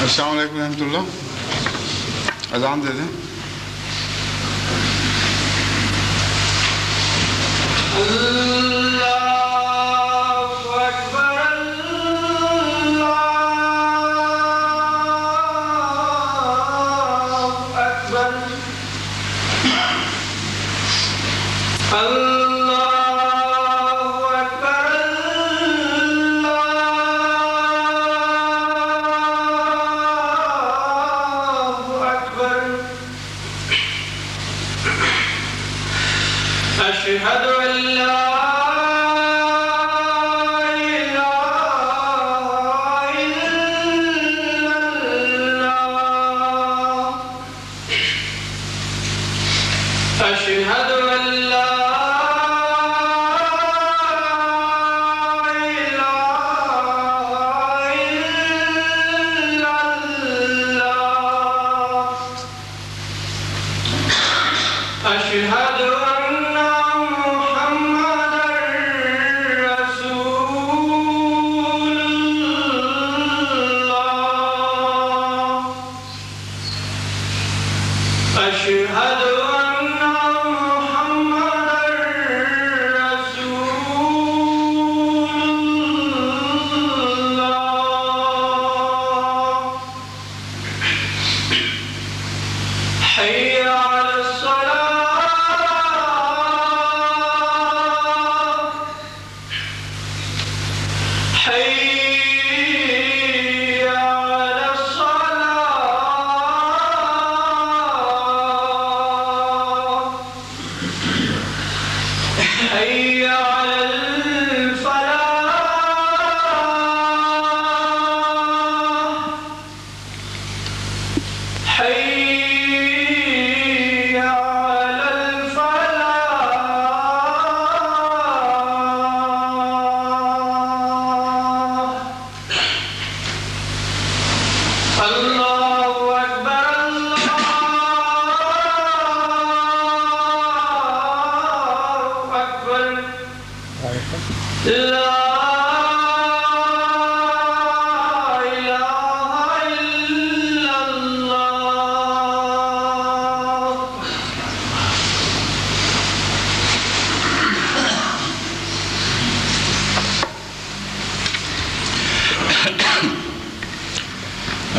السلام علیکم ورحمۃ اللہ. اذان دے دیں.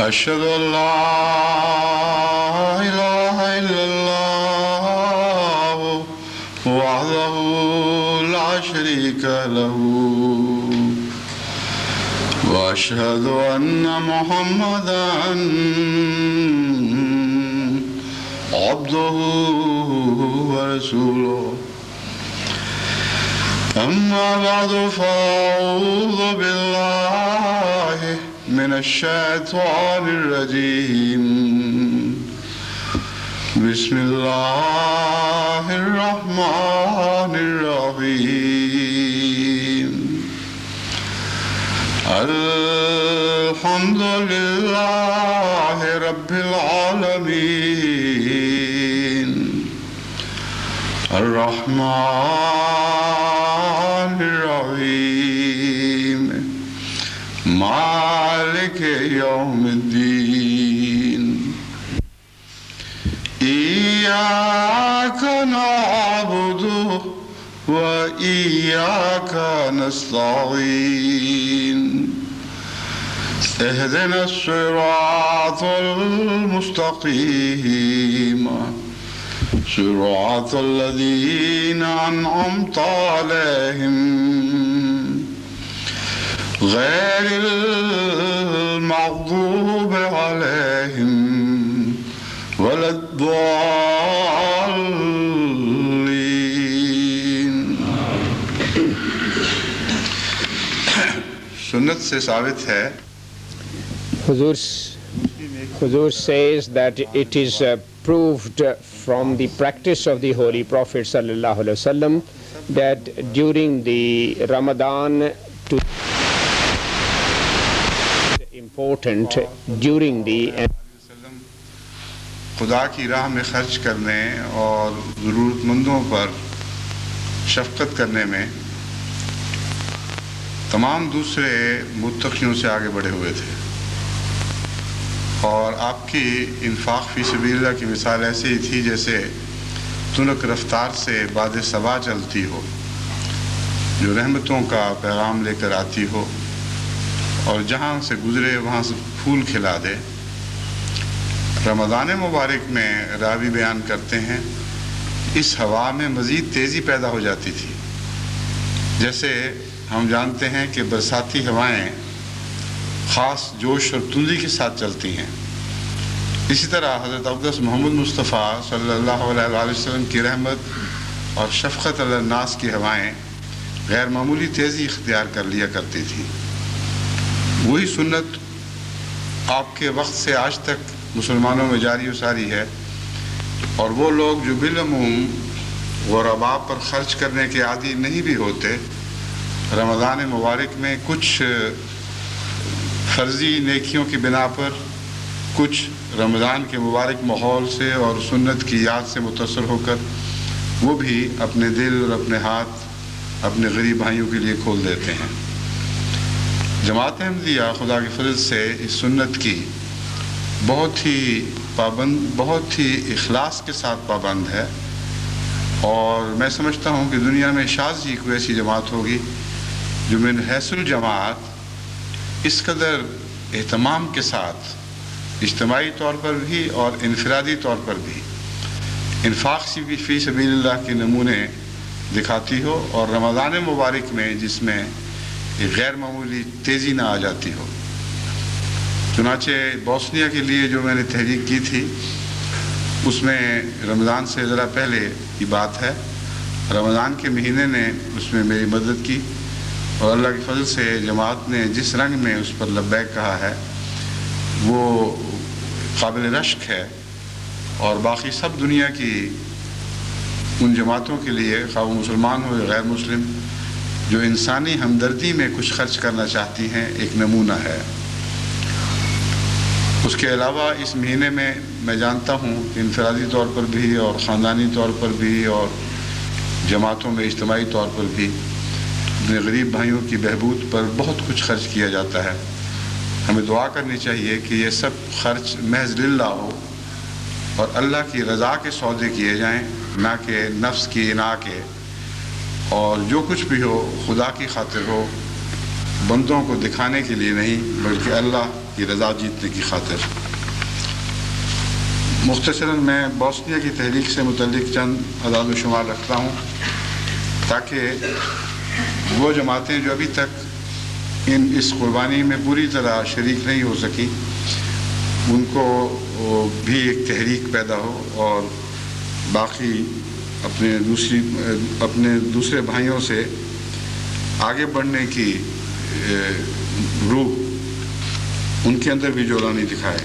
أشهد أن لا إله إلا الله وحده لا شريك له وأشهد أن محمدا عبده ورسوله. أما بعد فأعوذ بالله من الشيطان الرجيم. بسم الله الرحمن الرحيم. الحمد لله رب العالمين الرحمن الرحيم مالك يوم الدين. إياك نعبد وإياك نستعين. اهدنا الصراط المستقيم صراط الذين أنعمت عليهم غير المغضوب عليهم ولا الضالين. سنت سے ثابت ہے. Huzur says that it is proved from the practice of the Holy Prophet sallallahu alaihi wasallam that during the Ramadan to important during the خدا کی راہ میں خرچ کرنے اور ضرورت مندوں پر شفقت کرنے میں تمام دوسرے متقیوں سے آگے بڑھے ہوئے تھے، اور آپ کی انفاق فی سبیل اللہ کی مثال ایسی ہی تھی جیسے تنک رفتار سے باد صبا چلتی ہو، جو رحمتوں کا پیغام لے کر آتی ہو اور جہاں سے گزرے وہاں سے پھول کھلا دے۔ رمضان مبارک میں راوی بیان کرتے ہیں اس ہوا میں مزید تیزی پیدا ہو جاتی تھی، جیسے ہم جانتے ہیں کہ برساتی ہوائیں خاص جوش اور تندی کے ساتھ چلتی ہیں، اسی طرح حضرت اقدس محمد مصطفیٰ صلی اللہ علیہ وآلہ وسلم کی رحمت اور شفقت علی الناس کی ہوائیں غیر معمولی تیزی اختیار کر لیا کرتی تھی۔ وہی سنت آپ کے وقت سے آج تک مسلمانوں میں جاری و ساری ہے، اور وہ لوگ جو بالعموم غرباء پر خرچ کرنے کے عادی نہیں بھی ہوتے، رمضان مبارک میں کچھ فرضی نیکیوں کی بنا پر، کچھ رمضان کے مبارک ماحول سے اور سنت کی یاد سے متاثر ہو کر وہ بھی اپنے دل اور اپنے ہاتھ اپنے غریب بھائیوں کے لیے کھول دیتے ہیں۔ جماعت احمدیہ خدا کے فضل سے اس سنت کی بہت ہی اخلاص کے ساتھ پابند ہے، اور میں سمجھتا ہوں کہ دنیا میں شاذ ہی کوئی ایسی جماعت ہوگی جو من حیث الجماعت اس قدر اہتمام کے ساتھ اجتماعی طور پر بھی اور انفرادی طور پر بھی انفاق فی سبیل اللہ کے نمونے دکھاتی ہو، اور رمضان مبارک میں جس میں ایک غیر معمولی تیزی نہ آ جاتی ہو۔ چنانچہ بوسنیا کے لیے جو میں نے تحریک کی تھی اس میں رمضان سے ذرا پہلے کی بات ہے، رمضان کے مہینے نے اس میں میری مدد کی، اور اللہ کے فضل سے جماعت نے جس رنگ میں اس پر لبیک کہا ہے وہ قابل رشک ہے، اور باقی سب دنیا کی ان جماعتوں کے لیے، خواہ وہ مسلمان ہو یا غیر مسلم، جو انسانی ہمدردی میں کچھ خرچ کرنا چاہتی ہیں، ایک نمونہ ہے۔ اس کے علاوہ اس مہینے میں میں جانتا ہوں کہ انفرادی طور پر بھی اور خاندانی طور پر بھی اور جماعتوں میں اجتماعی طور پر بھی اپنے غریب بھائیوں کی بہبود پر بہت کچھ خرچ کیا جاتا ہے۔ ہمیں دعا کرنی چاہیے کہ یہ سب خرچ محض للہ ہو اور اللہ کی رضا کے سودے کیے جائیں، نہ کہ نفس کی انا کے، اور جو کچھ بھی ہو خدا کی خاطر ہو، بندوں کو دکھانے کے لیے نہیں بلکہ اللہ کی رضا جیتنے کی خاطر۔ مختصراً میں بوسنیا کی تحریک سے متعلق چند اعداد و شمار رکھتا ہوں تاکہ وہ جماعتیں جو ابھی تک اس قربانی میں پوری طرح شریک نہیں ہو سکی ان کو بھی ایک تحریک پیدا ہو، اور باقی اپنے دوسرے بھائیوں سے آگے بڑھنے کی روح ان کے اندر بھی جولانی دکھائے۔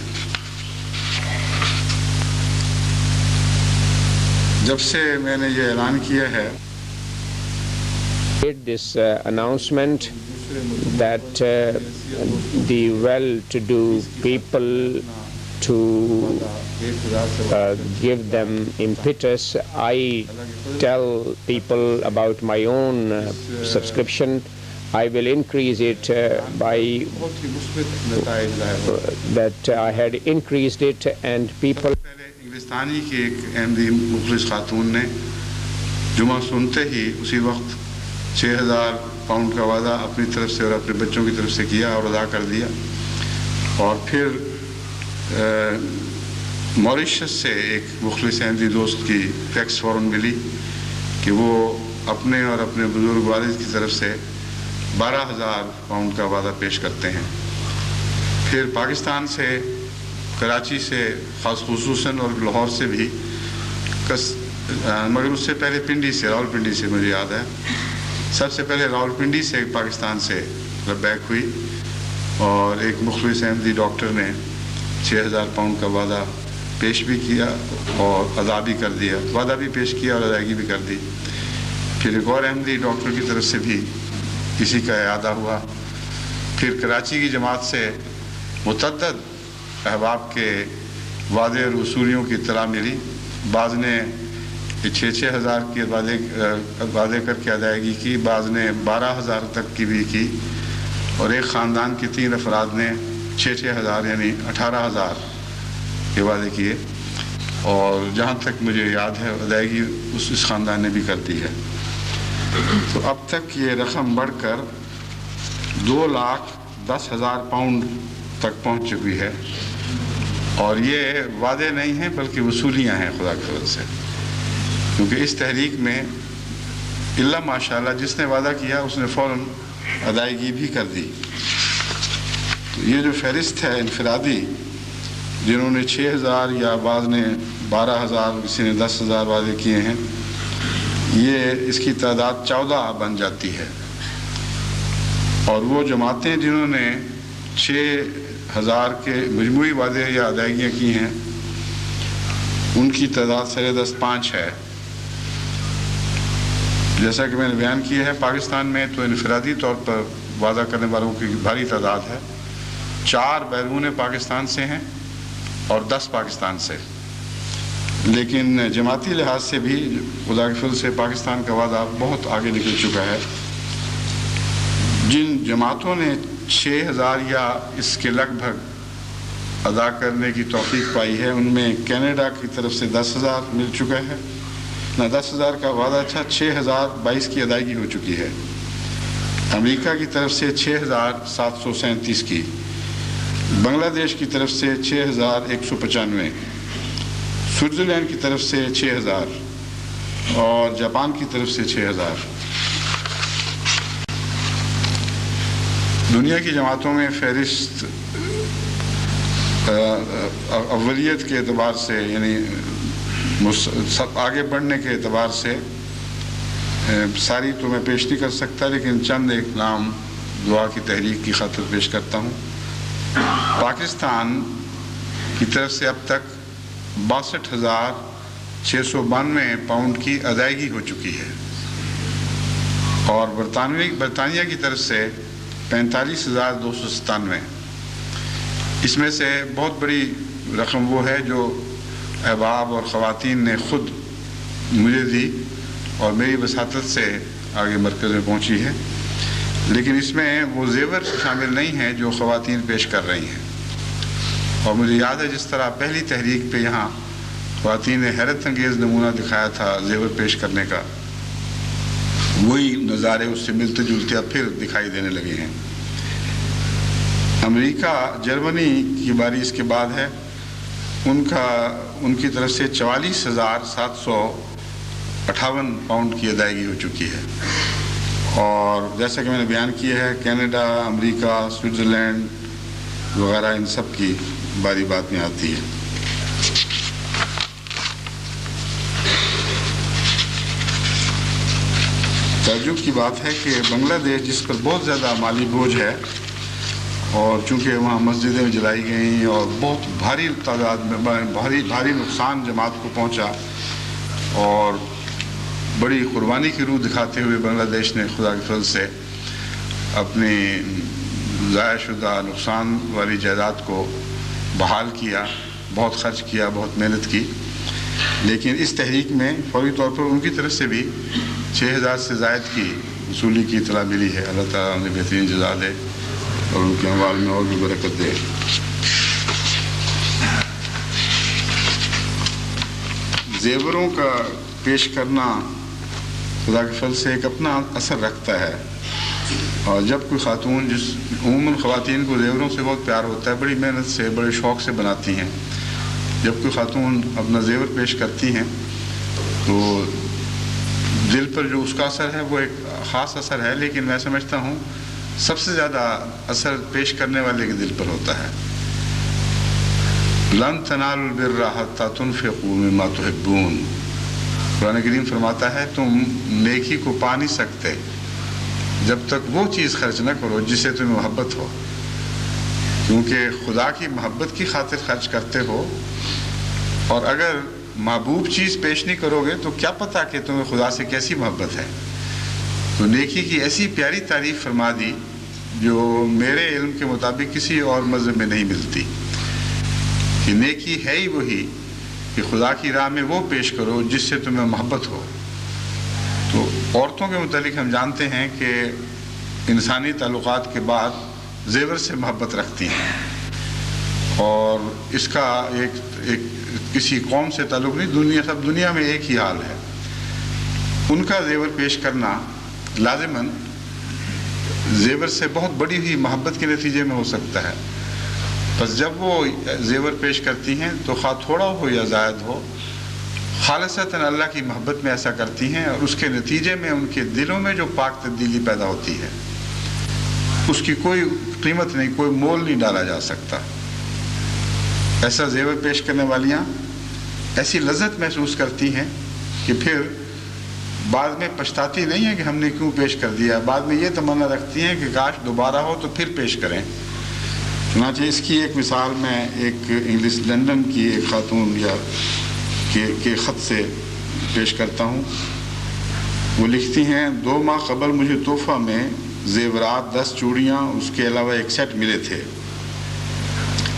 جب سے میں نے یہ اعلان کیا ہے this announcement that the well-to-do people to give them impetus, I tell people about my own subscription. I will increase it by that I had increased it, and people. انگلستانی کی ایک احمدی مخلص خاتون نے جمعہ سنتے ہی اسی وقت 6,000 پاؤنڈ کا وعدہ اپنی طرف سے اور اپنے بچوں کی طرف سے کیا اور ادا کر دیا، اور پھر موریشس سے ایک مخلص احمدی دوست کی فیکس فوراً ملی کہ وہ اپنے اور اپنے بزرگ والد کی طرف سے 12,000 پاؤنڈ کا وعدہ پیش کرتے ہیں۔ پھر پاکستان سے، کراچی سے خاص خصوصاً اور لاہور سے بھی، مگر اس سے پہلے پنڈی سے، راول پنڈی سے مجھے یاد ہے، سب سے پہلے راول پنڈی سے پاکستان سے لبیک ہوئی، اور ایک مخلص احمدی ڈاکٹر نے 6,000 پاؤنڈ کا وعدہ پیش بھی کیا اور ادا بھی کر دیا، وعدہ بھی پیش کیا اور ادائیگی بھی کر دی۔ پھر ایک اور احمدی ڈاکٹر کی طرف سے بھی اسی کا اعادہ ہوا۔ پھر کراچی کی جماعت سے متعدد احباب کے وعدے اور وصولیوں کی اطلاع ملی، بعض نے کہ 6,000 کے وعدے کر کے ادائیگی کی، بعض نے 12,000 تک کی بھی کی، اور ایک خاندان کے 3 افراد نے 6,000 یعنی 18,000 کے وعدے کیے، اور جہاں تک مجھے یاد ہے ادائیگی اس خاندان نے بھی کر دی ہے۔ تو اب تک یہ رقم بڑھ کر 2,10,000 پاؤنڈ تک پہنچ چکی ہے، اور یہ وعدے نہیں ہیں بلکہ وصولیاں ہیں خدا کے فضل سے، کیونکہ اس تحریک میں اللہ ماشاءاللہ جس نے وعدہ کیا اس نے فوراً ادائیگی بھی کر دی۔ تو یہ جو فہرست ہے انفرادی جنہوں نے 6,000 یا بعض نے 12,000 کسی نے 10,000 وعدے کیے ہیں، یہ اس کی تعداد 14 بن جاتی ہے، اور وہ جماعتیں جنہوں نے 6,000 کے مجموعی وعدے یا ادائیگیاں کی ہیں ان کی تعداد سر دست 5 ہے۔ جیسا کہ میں نے بیان کیا ہے پاکستان میں تو انفرادی طور پر وعدہ کرنے والوں کی بھاری تعداد ہے، 4 بیرون پاکستان سے ہیں اور 10 پاکستان سے، لیکن جماعتی لحاظ سے بھی خدا کے فضل سے پاکستان کا وعدہ بہت آگے نکل چکا ہے۔ جن جماعتوں نے 6,000 یا اس کے لگ بھگ ادا کرنے کی توفیق پائی ہے ان میں کینیڈا کی طرف سے 10,000 مل چکا ہے، نہ 10,000 کا وعدہ تھا، 6,022 کی ادائیگی ہو چکی ہے۔ امریکہ کی طرف سے 6,737 کی، بنگلہ دیش کی طرف سے 6,195، سوئٹزرلینڈ کی طرف سے 6,000 اور جاپان کی طرف سے 6,000۔ دنیا کی جماعتوں میں فہرست اولیت کے اعتبار سے یعنی آگے بڑھنے کے اعتبار سے ساری تو میں پیش نہیں کر سکتا، لیکن چند ایک نام دعا کی تحریک کی خاطر پیش کرتا ہوں۔ پاکستان کی طرف سے اب تک 62,692 پاؤنڈ کی ادائیگی ہو چکی ہے، اور برطانیہ کی طرف سے 45,297۔ اس میں سے بہت بڑی رقم وہ ہے جو احباب اور خواتین نے خود مجھے دی اور میری وساطت سے آگے مرکز میں پہنچی ہے، لیکن اس میں وہ زیور شامل نہیں ہیں جو خواتین پیش کر رہی ہیں۔ اور مجھے یاد ہے جس طرح پہلی تحریک پہ یہاں خواتین نے حیرت انگیز نمونہ دکھایا تھا زیور پیش کرنے کا، وہی نظارے اس سے ملتے جلتے اب پھر دکھائی دینے لگے ہیں۔ امریکہ جرمنی کی باری اس کے بعد ہے، ان کی طرف سے 44,758 پاؤنڈ کی ادائیگی ہو چکی ہے، اور جیسا کہ میں نے بیان کیا ہے کینیڈا، امریکہ، سوئٹزرلینڈ وغیرہ ان سب کی باری بات میں آتی ہے۔ تعجب کی بات ہے کہ بنگلہ دیش جس پر بہت زیادہ مالی بوجھ ہے، اور چونکہ وہاں مسجدیں جلائی گئیں اور بہت بھاری تعداد میں بھاری نقصان جماعت کو پہنچا، اور بڑی قربانی کی روح دکھاتے ہوئے بنگلہ دیش نے خدا کے فضل سے اپنی ضائع شدہ نقصان والی جائیداد کو بحال کیا، بہت خرچ کیا، بہت محنت کی، لیکن اس تحریک میں فوری طور پر ان کی طرف سے بھی 6,000 سے زائد کی وصولی کی اطلاع ملی ہے۔ اللہ تعالیٰ انہیں بہترین جزا دے اور ان کے اموال میں اور بھی برکت دے۔ زیوروں کا پیش کرنا خدا کے فضل سے ایک اپنا اثر رکھتا ہے، اور جب کوئی خاتون عموماً خواتین کو زیوروں سے بہت پیار ہوتا ہے، بڑی محنت سے بڑے شوق سے بناتی ہیں، جب کوئی خاتون اپنا زیور پیش کرتی ہیں تو دل پر جو اس کا اثر ہے وہ ایک خاص اثر ہے، لیکن میں سمجھتا ہوں سب سے زیادہ اثر پیش کرنے والے کے دل پر ہوتا ہے۔ لن تنالوا البر حتی تنفقوا مما تحبون، قرآن کریم فرماتا ہے تم نیکی کو پا نہیں سکتے جب تک وہ چیز خرچ نہ کرو جس سے تمہیں محبت ہو، کیونکہ خدا کی محبت کی خاطر خرچ کرتے ہو، اور اگر محبوب چیز پیش نہیں کرو گے تو کیا پتہ کہ تمہیں خدا سے کیسی محبت ہے۔ تو نیکی کی ایسی پیاری تعریف فرما دی جو میرے علم کے مطابق کسی اور مذہب میں نہیں ملتی، کہ نیکی ہے ہی وہی کہ کہ خدا کی راہ میں وہ پیش کرو جس سے تمہیں محبت ہو۔ تو عورتوں کے متعلق ہم جانتے ہیں کہ انسانی تعلقات کے بعد زیور سے محبت رکھتی ہیں، اور اس کا ایک کسی قوم سے تعلق نہیں، سب دنیا میں ایک ہی حال ہے۔ ان کا زیور پیش کرنا لازماً زیور سے بہت بڑی ہوئی محبت کے نتیجے میں ہو سکتا ہے۔ بس جب وہ زیور پیش کرتی ہیں تو خواہ تھوڑا ہو یا زائد ہو، خالصتاً اللہ کی محبت میں ایسا کرتی ہیں، اور اس کے نتیجے میں ان کے دلوں میں جو پاک تبدیلی پیدا ہوتی ہے اس کی کوئی قیمت نہیں، کوئی مول نہیں ڈالا جا سکتا۔ ایسا زیور پیش کرنے والیاں ایسی لذت محسوس کرتی ہیں کہ پھر بعد میں پچھتاتی نہیں ہیں کہ ہم نے کیوں پیش کر دیا، بعد میں یہ تمنا رکھتی ہیں کہ کاش دوبارہ ہو تو پھر پیش کریں۔ چنانچہ اس کی ایک مثال میں ایک انگلش لنڈن کی ایک خاتون کے خط سے پیش کرتا ہوں۔ وہ لکھتی ہیں، 2 ماہ قبل مجھے تحفہ میں زیورات 10 چوڑیاں، اس کے علاوہ ایک سیٹ ملے تھے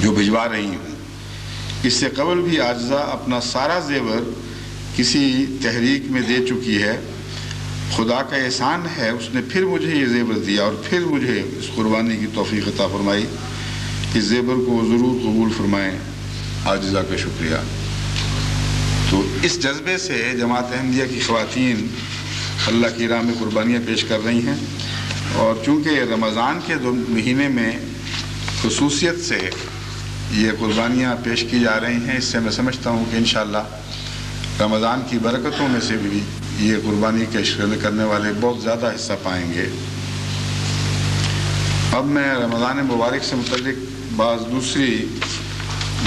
جو بھجوا رہی ہوں۔ اس سے قبل بھی عاجزہ اپنا سارا زیور کسی تحریک میں دے چکی ہے۔ خدا کا احسان ہے، اس نے پھر مجھے یہ زیور دیا اور پھر مجھے اس قربانی کی توفیق عطا فرمائی۔ اس زیور کو ضرور قبول فرمائیں، عاجزہ کا شکریہ۔ تو اس جذبے سے جماعت احمدیہ کی خواتین اللہ کی راہ میں قربانیاں پیش کر رہی ہیں، اور چونکہ رمضان کے 2 مہینے میں خصوصیت سے یہ قربانیاں پیش کی جا رہی ہیں، اس سے میں سمجھتا ہوں کہ انشاءاللہ رمضان کی برکتوں میں سے بھی یہ قربانی پیش کرنے والے بہت زیادہ حصہ پائیں گے۔ اب میں رمضان مبارک سے متعلق بعض دوسری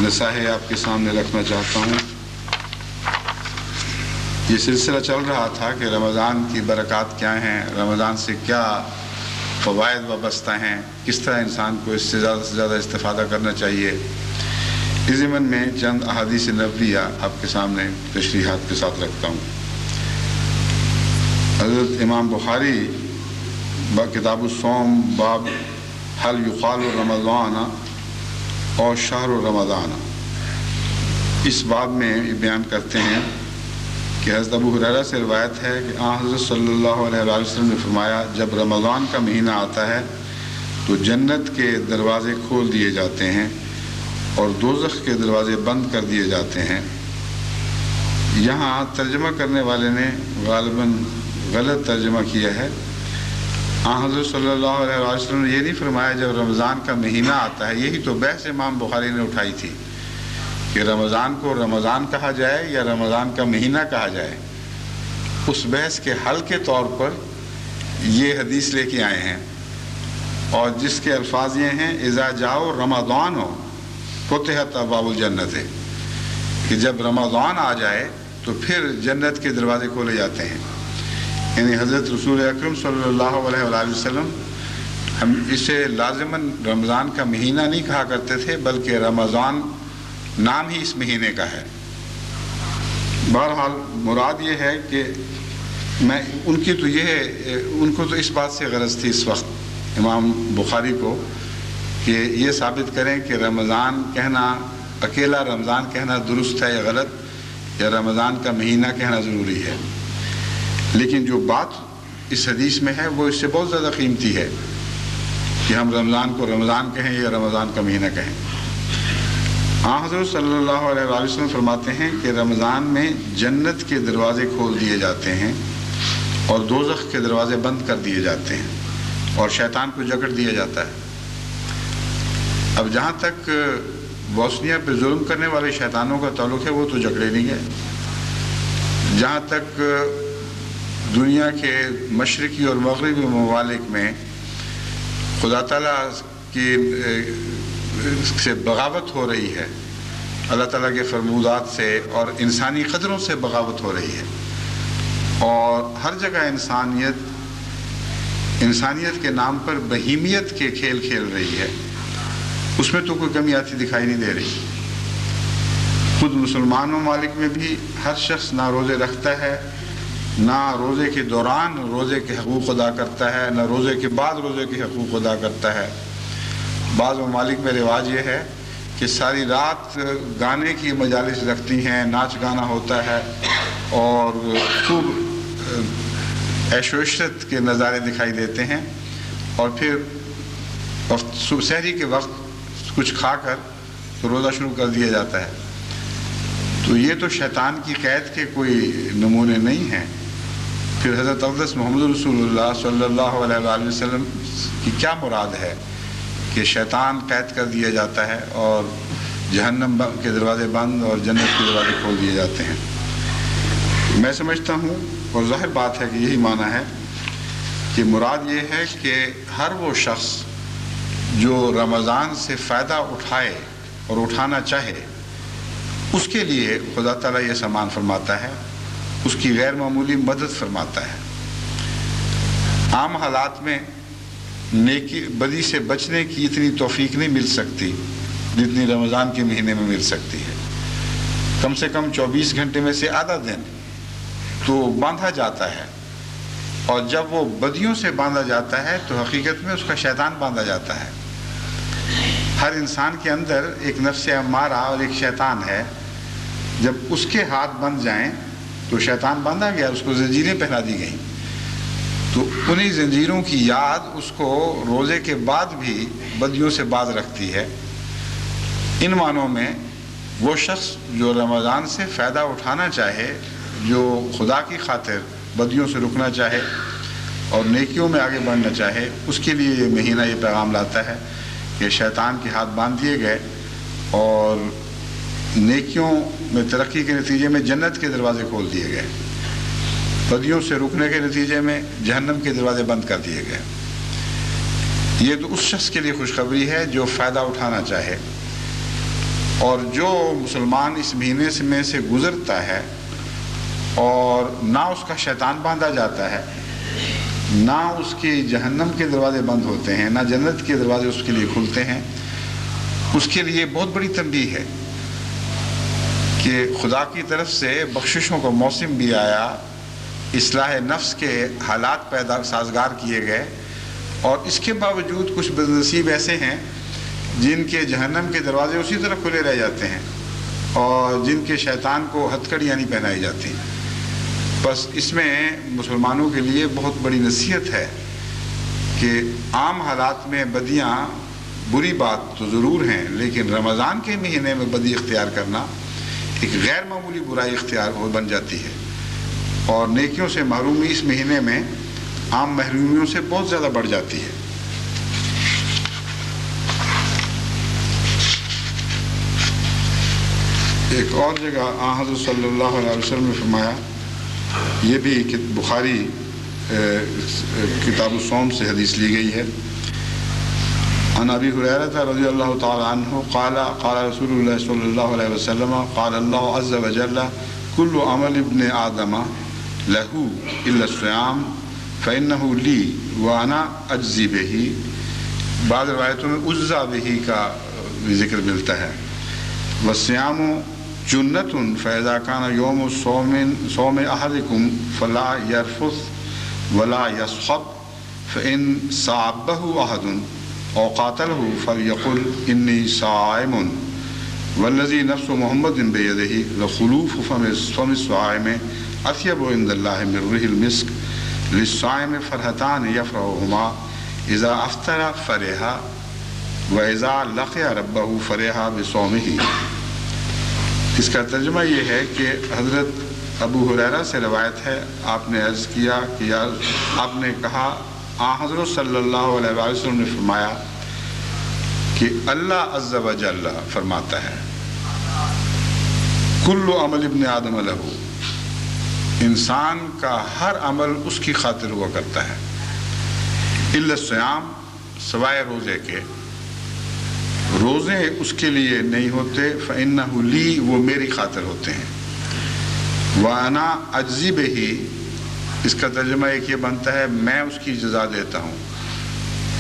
نصائح آپ کے سامنے رکھنا چاہتا ہوں۔ یہ سلسلہ چل رہا تھا کہ رمضان کی برکات کیا ہیں، رمضان سے کیا فوائد وابستہ ہیں، کس طرح انسان کو اس سے زیادہ استفادہ کرنا چاہیے۔ اس ضمن میں چند احادیث نبویہ آپ کے سامنے تشریحات کے ساتھ رکھتا ہوں۔ حضرت امام بخاری کتاب الصوم باب حل یقال رمضان اور شہر رمضان، اس باب میں بیان کرتے ہیں کہ حضرت ابو ہریرہ سے روایت ہے کہ حضرت صلی اللہ علیہ وسلم نے فرمایا، جب رمضان کا مہینہ آتا ہے تو جنت کے دروازے کھول دیے جاتے ہیں اور دوزخ کے دروازے بند کر دیے جاتے ہیں۔ یہاں ترجمہ کرنے والے نے غالباً غلط ترجمہ کیا ہے۔ حضرت صلی اللہ علیہ وسلم نے یہ نہیں فرمایا جب رمضان کا مہینہ آتا ہے، یہی تو بحث امام بخاری نے اٹھائی تھی کہ رمضان کو رمضان کہا جائے یا رمضان کا مہینہ کہا جائے۔ اس بحث کے حل کے طور پر یہ حدیث لے کے آئے ہیں، اور جس کے الفاظ یہ ہیں، اذا جاؤ رمضان ہو فتحت ابواب الجنت، کہ جب رمضان آ جائے تو پھر جنت کے دروازے کھولے جاتے ہیں۔ یعنی حضرت رسول اکرم صلی اللہ علیہ وآلہ وسلم ہم اسے لازماً رمضان کا مہینہ نہیں کہا کرتے تھے، بلکہ رمضان نام ہی اس مہینے کا ہے۔ بہرحال مراد یہ ہے کہ ان کو تو اس بات سے غرض تھی اس وقت امام بخاری کو کہ یہ ثابت کریں کہ رمضان کہنا، اکیلا رمضان کہنا درست ہے یا غلط، یا رمضان کا مہینہ کہنا ضروری ہے۔ لیکن جو بات اس حدیث میں ہے وہ اس سے بہت زیادہ قیمتی ہے کہ ہم رمضان کو رمضان کہیں یا رمضان کا مہینہ کہیں۔ حضرت صلی اللہ علیہ وسلم فرماتے ہیں کہ رمضان میں جنت کے دروازے کھول دیے جاتے ہیں اور دوزخ کے دروازے بند کر دیے جاتے ہیں، اور شیطان کو جکڑ دیا جاتا ہے۔ اب جہاں تک بوسنیا پہ ظلم کرنے والے شیطانوں کا تعلق ہے، وہ تو جکڑے نہیں گئے۔ جہاں تک دنیا کے مشرقی اور مغربی ممالک میں خدا تعالیٰ کی سے بغاوت ہو رہی ہے، اللہ تعالیٰ کے فرمودات سے اور انسانی قدروں سے بغاوت ہو رہی ہے، اور ہر جگہ انسانیت کے نام پر بہیمیت کے کھیل کھیل رہی ہے، اس میں تو کوئی کمی آتی دکھائی نہیں دے رہی۔ خود مسلمان ممالک میں بھی ہر شخص نہ روزے رکھتا ہے، نہ روزے کے دوران روزے کے حقوق ادا کرتا ہے، نہ روزے کے بعد روزے کے حقوق ادا کرتا ہے۔ بعض ممالک میں رواج یہ ہے کہ کہ ساری رات گانے کی مجالس رکھتی ہیں، ناچ گانا ہوتا ہے اور خوب عیش و عشرت کے نظارے دکھائی دیتے ہیں، اور پھر سحری کے وقت کچھ کھا کر تو روزہ شروع کر دیا جاتا ہے۔ تو یہ تو شیطان کی قید کے کوئی نمونے نہیں ہیں۔ پھر حضرت اقدس محمد رسول اللہ صلی اللہ علیہ وآلہ وسلم کی کیا مراد ہے کہ شیطان قید کر دیا جاتا ہے اور جہنم کے دروازے بند اور جنت کے دروازے کھول دیے جاتے ہیں؟ میں سمجھتا ہوں اور ظاہر بات ہے کہ یہی معنی ہے کہ مراد یہ ہے کہ ہر وہ شخص جو رمضان سے فائدہ اٹھائے اور اٹھانا چاہے، اس کے لیے خدا تعالیٰ یہ سامان فرماتا ہے، اس کی غیر معمولی مدد فرماتا ہے۔ عام حالات میں نیکی بدی سے بچنے کی اتنی توفیق نہیں مل سکتی جتنی رمضان کے مہینے میں مل سکتی ہے۔ کم سے کم 24 گھنٹے میں سے آدھا دن تو باندھا جاتا ہے، اور جب وہ بدیوں سے باندھا جاتا ہے تو حقیقت میں اس کا شیطان باندھا جاتا ہے۔ ہر انسان کے اندر ایک نفس امارہ اور ایک شیطان ہے، جب اس کے ہاتھ بندھ جائیں تو شیطان باندھا گیا، اس کو زنجیریں پہنا دی گئیں، تو انہی زنجیروں کی یاد اس کو روزے کے بعد بھی بدیوں سے باز رکھتی ہے۔ ان معنوں میں وہ شخص جو رمضان سے فائدہ اٹھانا چاہے، جو خدا کی خاطر بدیوں سے رکنا چاہے اور نیکیوں میں آگے بڑھنا چاہے، اس کے لیے یہ مہینہ یہ پیغام لاتا ہے کہ شیطان کے ہاتھ باندھ دیے گئے اور نیکیوں میں ترقی کے نتیجے میں جنت کے دروازے کھول دیے گئے، بدیوں سے رکنے کے نتیجے میں جہنم کے دروازے بند کر دیے گئے۔ یہ تو اس شخص کے لیے خوشخبری ہے جو فائدہ اٹھانا چاہے، اور جو مسلمان اس مہینے میں سے گزرتا ہے اور نہ اس کا شیطان باندھا جاتا ہے، نہ اس کی جہنم کے دروازے بند ہوتے ہیں، نہ جنت کے دروازے اس کے لیے کھلتے ہیں، اس کے لیے بہت بڑی تنبیہ ہے کہ خدا کی طرف سے بخششوں کا موسم بھی آیا، اصلاح نفس کے حالات پیدا سازگار کیے گئے، اور اس کے باوجود کچھ بدنصیب ایسے ہیں جن کے جہنم کے دروازے اسی طرح کھلے رہ جاتے ہیں اور جن کے شیطان کو ہتھکڑیاں نہیں پہنائی جاتی۔ بس اس میں مسلمانوں کے لیے بہت بڑی نصیحت ہے کہ عام حالات میں بدیاں بری بات تو ضرور ہیں، لیکن رمضان کے مہینے میں بدی اختیار کرنا ایک غیر معمولی برائی اختیار بن جاتی ہے، اور نیکیوں سے محرومی اس مہینے میں عام محرومیوں سے بہت زیادہ بڑھ جاتی ہے۔ ایک اور جگہ آن حضرت صلی اللہ علیہ وسلم نے فرمایا، یہ بھی بخاری کتاب الصوم سے حدیث لی گئی ہے، عن ابی ہریرہ رضی اللہ تعالی عنہ قال قال رسول اللہ صلی اللہ علیہ وسلم قال اللہ عز وجل کل عمل ابن آدم لہ الا الصیام فإنہ لی وانا اجزی بہ۔ بعض روایتوں میں اجزا بہ کا ذکر ملتا ہے۔ والصیام جنۃ فاذا کان یوم صوم احدکم فلا یرفث ولا یصخب فإن صابہ احد او قاتلہ فلیقل انی صائم والذی نفس محمد بیدہ لخلوف فم الصائم اطیب عند اللہ من رح المسک للصائم فرحتان یفرحہما اذا افطر فرح واذا لقی ربہ فرح بصومہ۔ اس کا ترجمہ یہ ہے کہ حضرت ابو ہریرہ سے روایت ہے، آپ نے عرض کیا کہ آپ نے کہا حضرت صلی اللہ علیہ وسلم نے فرمایا کہ اللہ عز و جل فرماتا ہے کل عمل ابن آدم لہ، انسان کا ہر عمل اس کی خاطر ہوا کرتا ہے، الا الصیام سوائے روزے کے، روزے اس کے لیے نہیں ہوتے، فإنہ لی وہ میری خاطر ہوتے ہیں، وأنا أجزی بہ اس کا ترجمہ ایک یہ بنتا ہے میں اس کی جزا دیتا ہوں،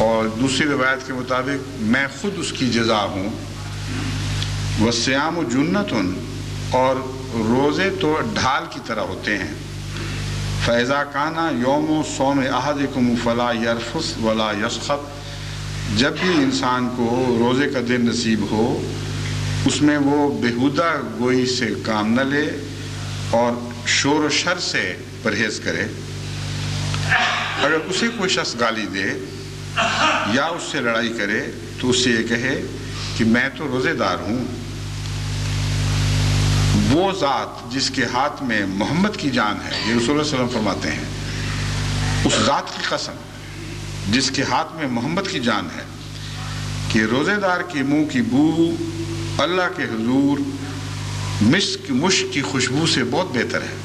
اور دوسری روایت کے مطابق میں خود اس کی جزا ہوں۔ والصیام جنۃ اور روزے تو ڈھال کی طرح ہوتے ہیں، فإذا کان یوم صوم احدکم فلا یرفث ولا یصخب، جب بھی انسان کو روزے کا دن نصیب ہو اس میں وہ بیہودہ گوئی سے کام نہ لے اور شور و شر سے پرہیز کرے۔ اگر اسے کوئی شخص گالی دے یا اس سے لڑائی کرے تو اس سے یہ کہے کہ میں تو روزے دار ہوں، وہ ذات جس کے ہاتھ میں محمد کی جان ہے، یہ رسول اللہ صلی اللہ علیہ وسلم فرماتے ہیں، اس ذات کی قسم جس کے ہاتھ میں محمد کی جان ہے کہ روزے دار کے منہ کی بو اللہ کے حضور مشک کی خوشبو سے بہت بہتر ہے۔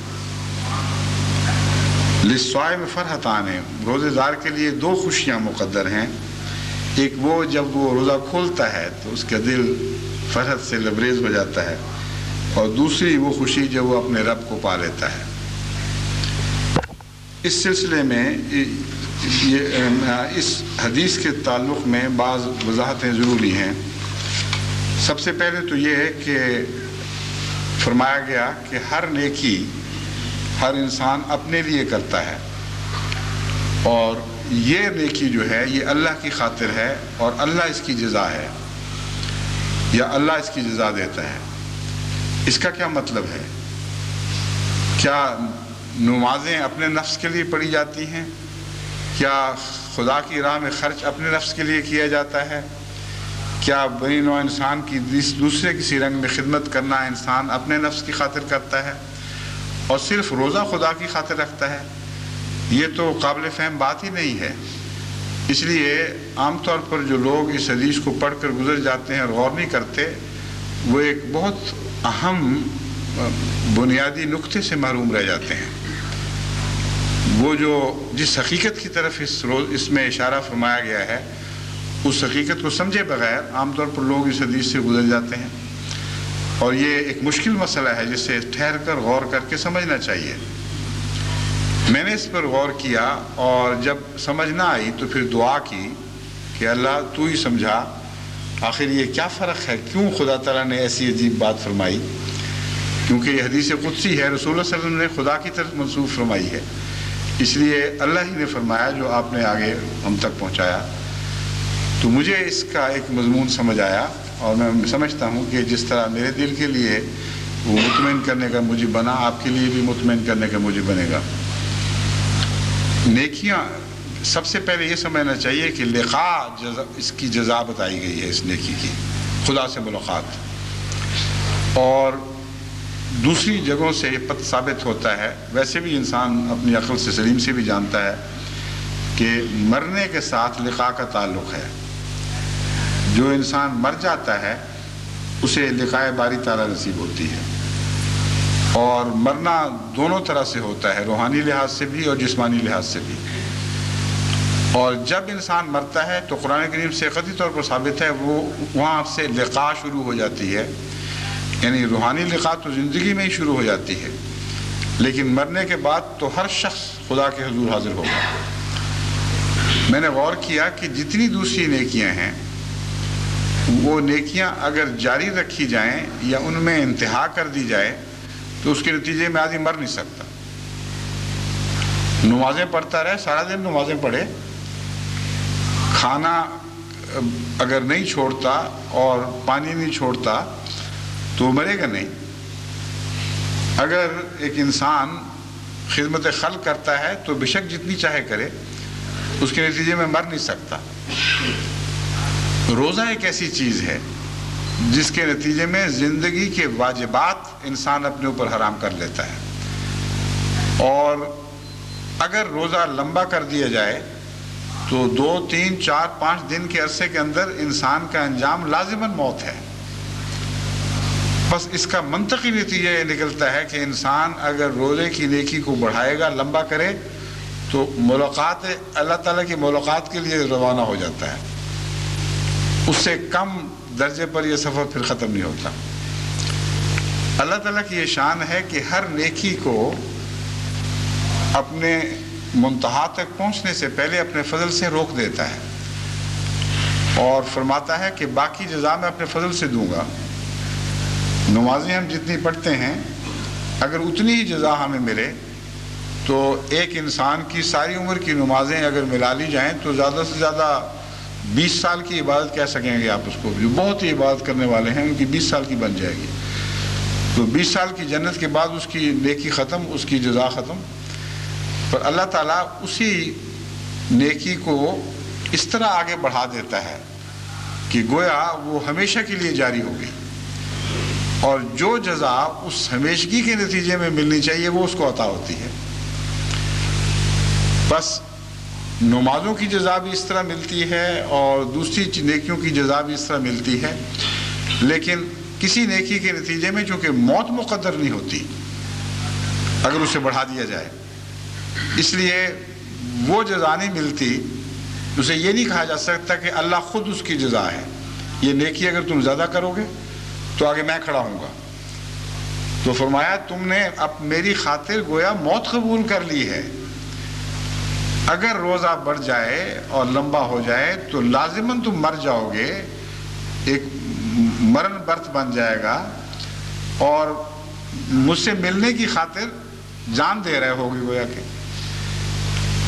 للصائم فرحتان، روزے دار کے لیے دو خوشیاں مقدر ہیں، ایک وہ جب وہ روزہ کھولتا ہے تو اس کا دل فرحت سے لبریز ہو جاتا ہے، اور دوسری وہ خوشی جب وہ اپنے رب کو پا لیتا ہے۔ اس سلسلے میں اس حدیث کے تعلق میں بعض وضاحتیں ضروری ہیں۔ سب سے پہلے تو یہ ہے کہ فرمایا گیا کہ ہر نیکی ہر انسان اپنے لیے کرتا ہے، اور یہ نیکی جو ہے یہ اللہ کی خاطر ہے، اور اللہ اس کی جزا ہے، یا اللہ اس کی جزا دیتا ہے۔ اس کا کیا مطلب ہے؟ کیا نمازیں اپنے نفس کے لیے پڑھی جاتی ہیں؟ کیا خدا کی راہ میں خرچ اپنے نفس کے لیے کیا جاتا ہے؟ کیا بنی نوع انسان کی دوسرے کسی رنگ میں خدمت کرنا انسان اپنے نفس کی خاطر کرتا ہے اور صرف روزہ خدا کی خاطر رکھتا ہے؟ یہ تو قابل فہم بات ہی نہیں ہے۔ اس لیے عام طور پر جو لوگ اس حدیث کو پڑھ کر گزر جاتے ہیں اور غور نہیں کرتے، وہ ایک بہت اہم بنیادی نقطے سے محروم رہ جاتے ہیں۔ وہ جو جس حقیقت کی طرف اس میں اشارہ فرمایا گیا ہے، اس حقیقت کو سمجھے بغیر عام طور پر لوگ اس حدیث سے گزر جاتے ہیں، اور یہ ایک مشکل مسئلہ ہے جسے ٹھہر کر غور کر کے سمجھنا چاہیے۔ میں نے اس پر غور کیا، اور جب سمجھ نہ آئی تو پھر دعا کی کہ اللہ تو ہی سمجھا، آخر یہ کیا فرق ہے، کیوں خدا تعالیٰ نے ایسی عجیب بات فرمائی؟ کیونکہ یہ حدیث قدسی ہے، رسول اللہ صلی اللہ علیہ وسلم نے خدا کی طرف منسوب فرمائی ہے، اس لیے اللہ ہی نے فرمایا جو آپ نے آگے ہم تک پہنچایا۔ تو مجھے اس کا ایک مضمون سمجھ آیا، اور میں سمجھتا ہوں کہ جس طرح میرے دل کے لیے وہ مطمئن کرنے کا مجھے بنا، آپ کے لیے بھی مطمئن کرنے کا مجھے بنے گا۔ نیکیاں سب سے پہلے یہ سمجھنا چاہیے کہ لقاء اس کی جزا بتائی گئی ہے، اس نیکی کی خدا سے ملاقات، اور دوسری جگہوں سے یہ پتہ ثابت ہوتا ہے، ویسے بھی انسان اپنی عقل سے سلیم سے بھی جانتا ہے کہ مرنے کے ساتھ لقاء کا تعلق ہے۔ جو انسان مر جاتا ہے اسے لقاء باری تعالیٰ نصیب ہوتی ہے، اور مرنا دونوں طرح سے ہوتا ہے، روحانی لحاظ سے بھی اور جسمانی لحاظ سے بھی۔ اور جب انسان مرتا ہے تو قرآن کریم سے قطعی طور پر ثابت ہے وہ وہاں سے لقاء شروع ہو جاتی ہے، یعنی روحانی لقاء تو زندگی میں ہی شروع ہو جاتی ہے، لیکن مرنے کے بعد تو ہر شخص خدا کے حضور حاضر ہوگا۔ میں نے غور کیا کہ جتنی دوسری نیکیاں ہیں، وہ نیکیاں اگر جاری رکھی جائیں یا ان میں انتہا کر دی جائے تو اس کے نتیجے میں آدمی مر نہیں سکتا۔ نمازیں پڑھتا رہے، سارا دن نمازیں پڑھے، کھانا اگر نہیں چھوڑتا اور پانی نہیں چھوڑتا تو مرے گا نہیں۔ اگر ایک انسان خدمت خلق کرتا ہے تو بے شک جتنی چاہے کرے، اس کے نتیجے میں مر نہیں سکتا۔ روزہ ایک ایسی چیز ہے جس کے نتیجے میں زندگی کے واجبات انسان اپنے اوپر حرام کر لیتا ہے، اور اگر روزہ لمبا کر دیا جائے تو 2 3 4 5 دن کے عرصے کے اندر انسان کا انجام لازماً موت ہے۔ بس اس کا منطقی نتیجہ یہ نکلتا ہے کہ انسان اگر روزے کی نیکی کو بڑھائے گا، لمبا کرے، تو ملاقات اللہ تعالیٰ کی ملاقات کے لیے روانہ ہو جاتا ہے۔ اس سے کم درجے پر یہ سفر پھر ختم نہیں ہوتا۔ اللہ تعالیٰ کی یہ شان ہے کہ ہر نیکی کو اپنے منتہا تک پہنچنے سے پہلے اپنے فضل سے روک دیتا ہے، اور فرماتا ہے کہ باقی جزا میں اپنے فضل سے دوں گا۔ نمازیں ہم جتنی پڑھتے ہیں، اگر اتنی ہی جزا ہمیں ملے تو ایک انسان کی ساری عمر کی نمازیں اگر ملا لی جائیں تو زیادہ سے زیادہ 20 سال کی عبادت کہہ سکیں گے آپ اس کو، جو بہت ہی عبادت کرنے والے ہیں ان کی 20 سال کی بن جائے گی. تو 20 سال کی جنت کے بعد اس کی نیکی ختم، اس کی جزا ختم. پر اللہ تعالیٰ اسی نیکی کو اس طرح آگے بڑھا دیتا ہے کہ گویا وہ ہمیشہ کے لیے جاری ہوگی، اور جو جزا اس ہمیشگی کے نتیجے میں ملنی چاہیے وہ اس کو عطا ہوتی ہے. بس نمازوں کی جزا بھی اس طرح ملتی ہے اور دوسری نیکیوں کی جزا بھی اس طرح ملتی ہے، لیکن کسی نیکی کے نتیجے میں چونکہ موت مقدر نہیں ہوتی اگر اسے بڑھا دیا جائے، اس لیے وہ جزا نہیں ملتی. اسے یہ نہیں کہا جا سکتا کہ اللہ خود اس کی جزا ہے، یہ نیکی اگر تم زیادہ کرو گے تو آگے میں کھڑا ہوں گا. تو فرمایا تم نے اب میری خاطر گویا موت قبول کر لی ہے. اگر روزہ بڑھ جائے اور لمبا ہو جائے تو لازماً تم مر جاؤ گے، ایک مرن برت بن جائے گا، اور مجھ سے ملنے کی خاطر جان دے رہے ہوگے. گویا کہ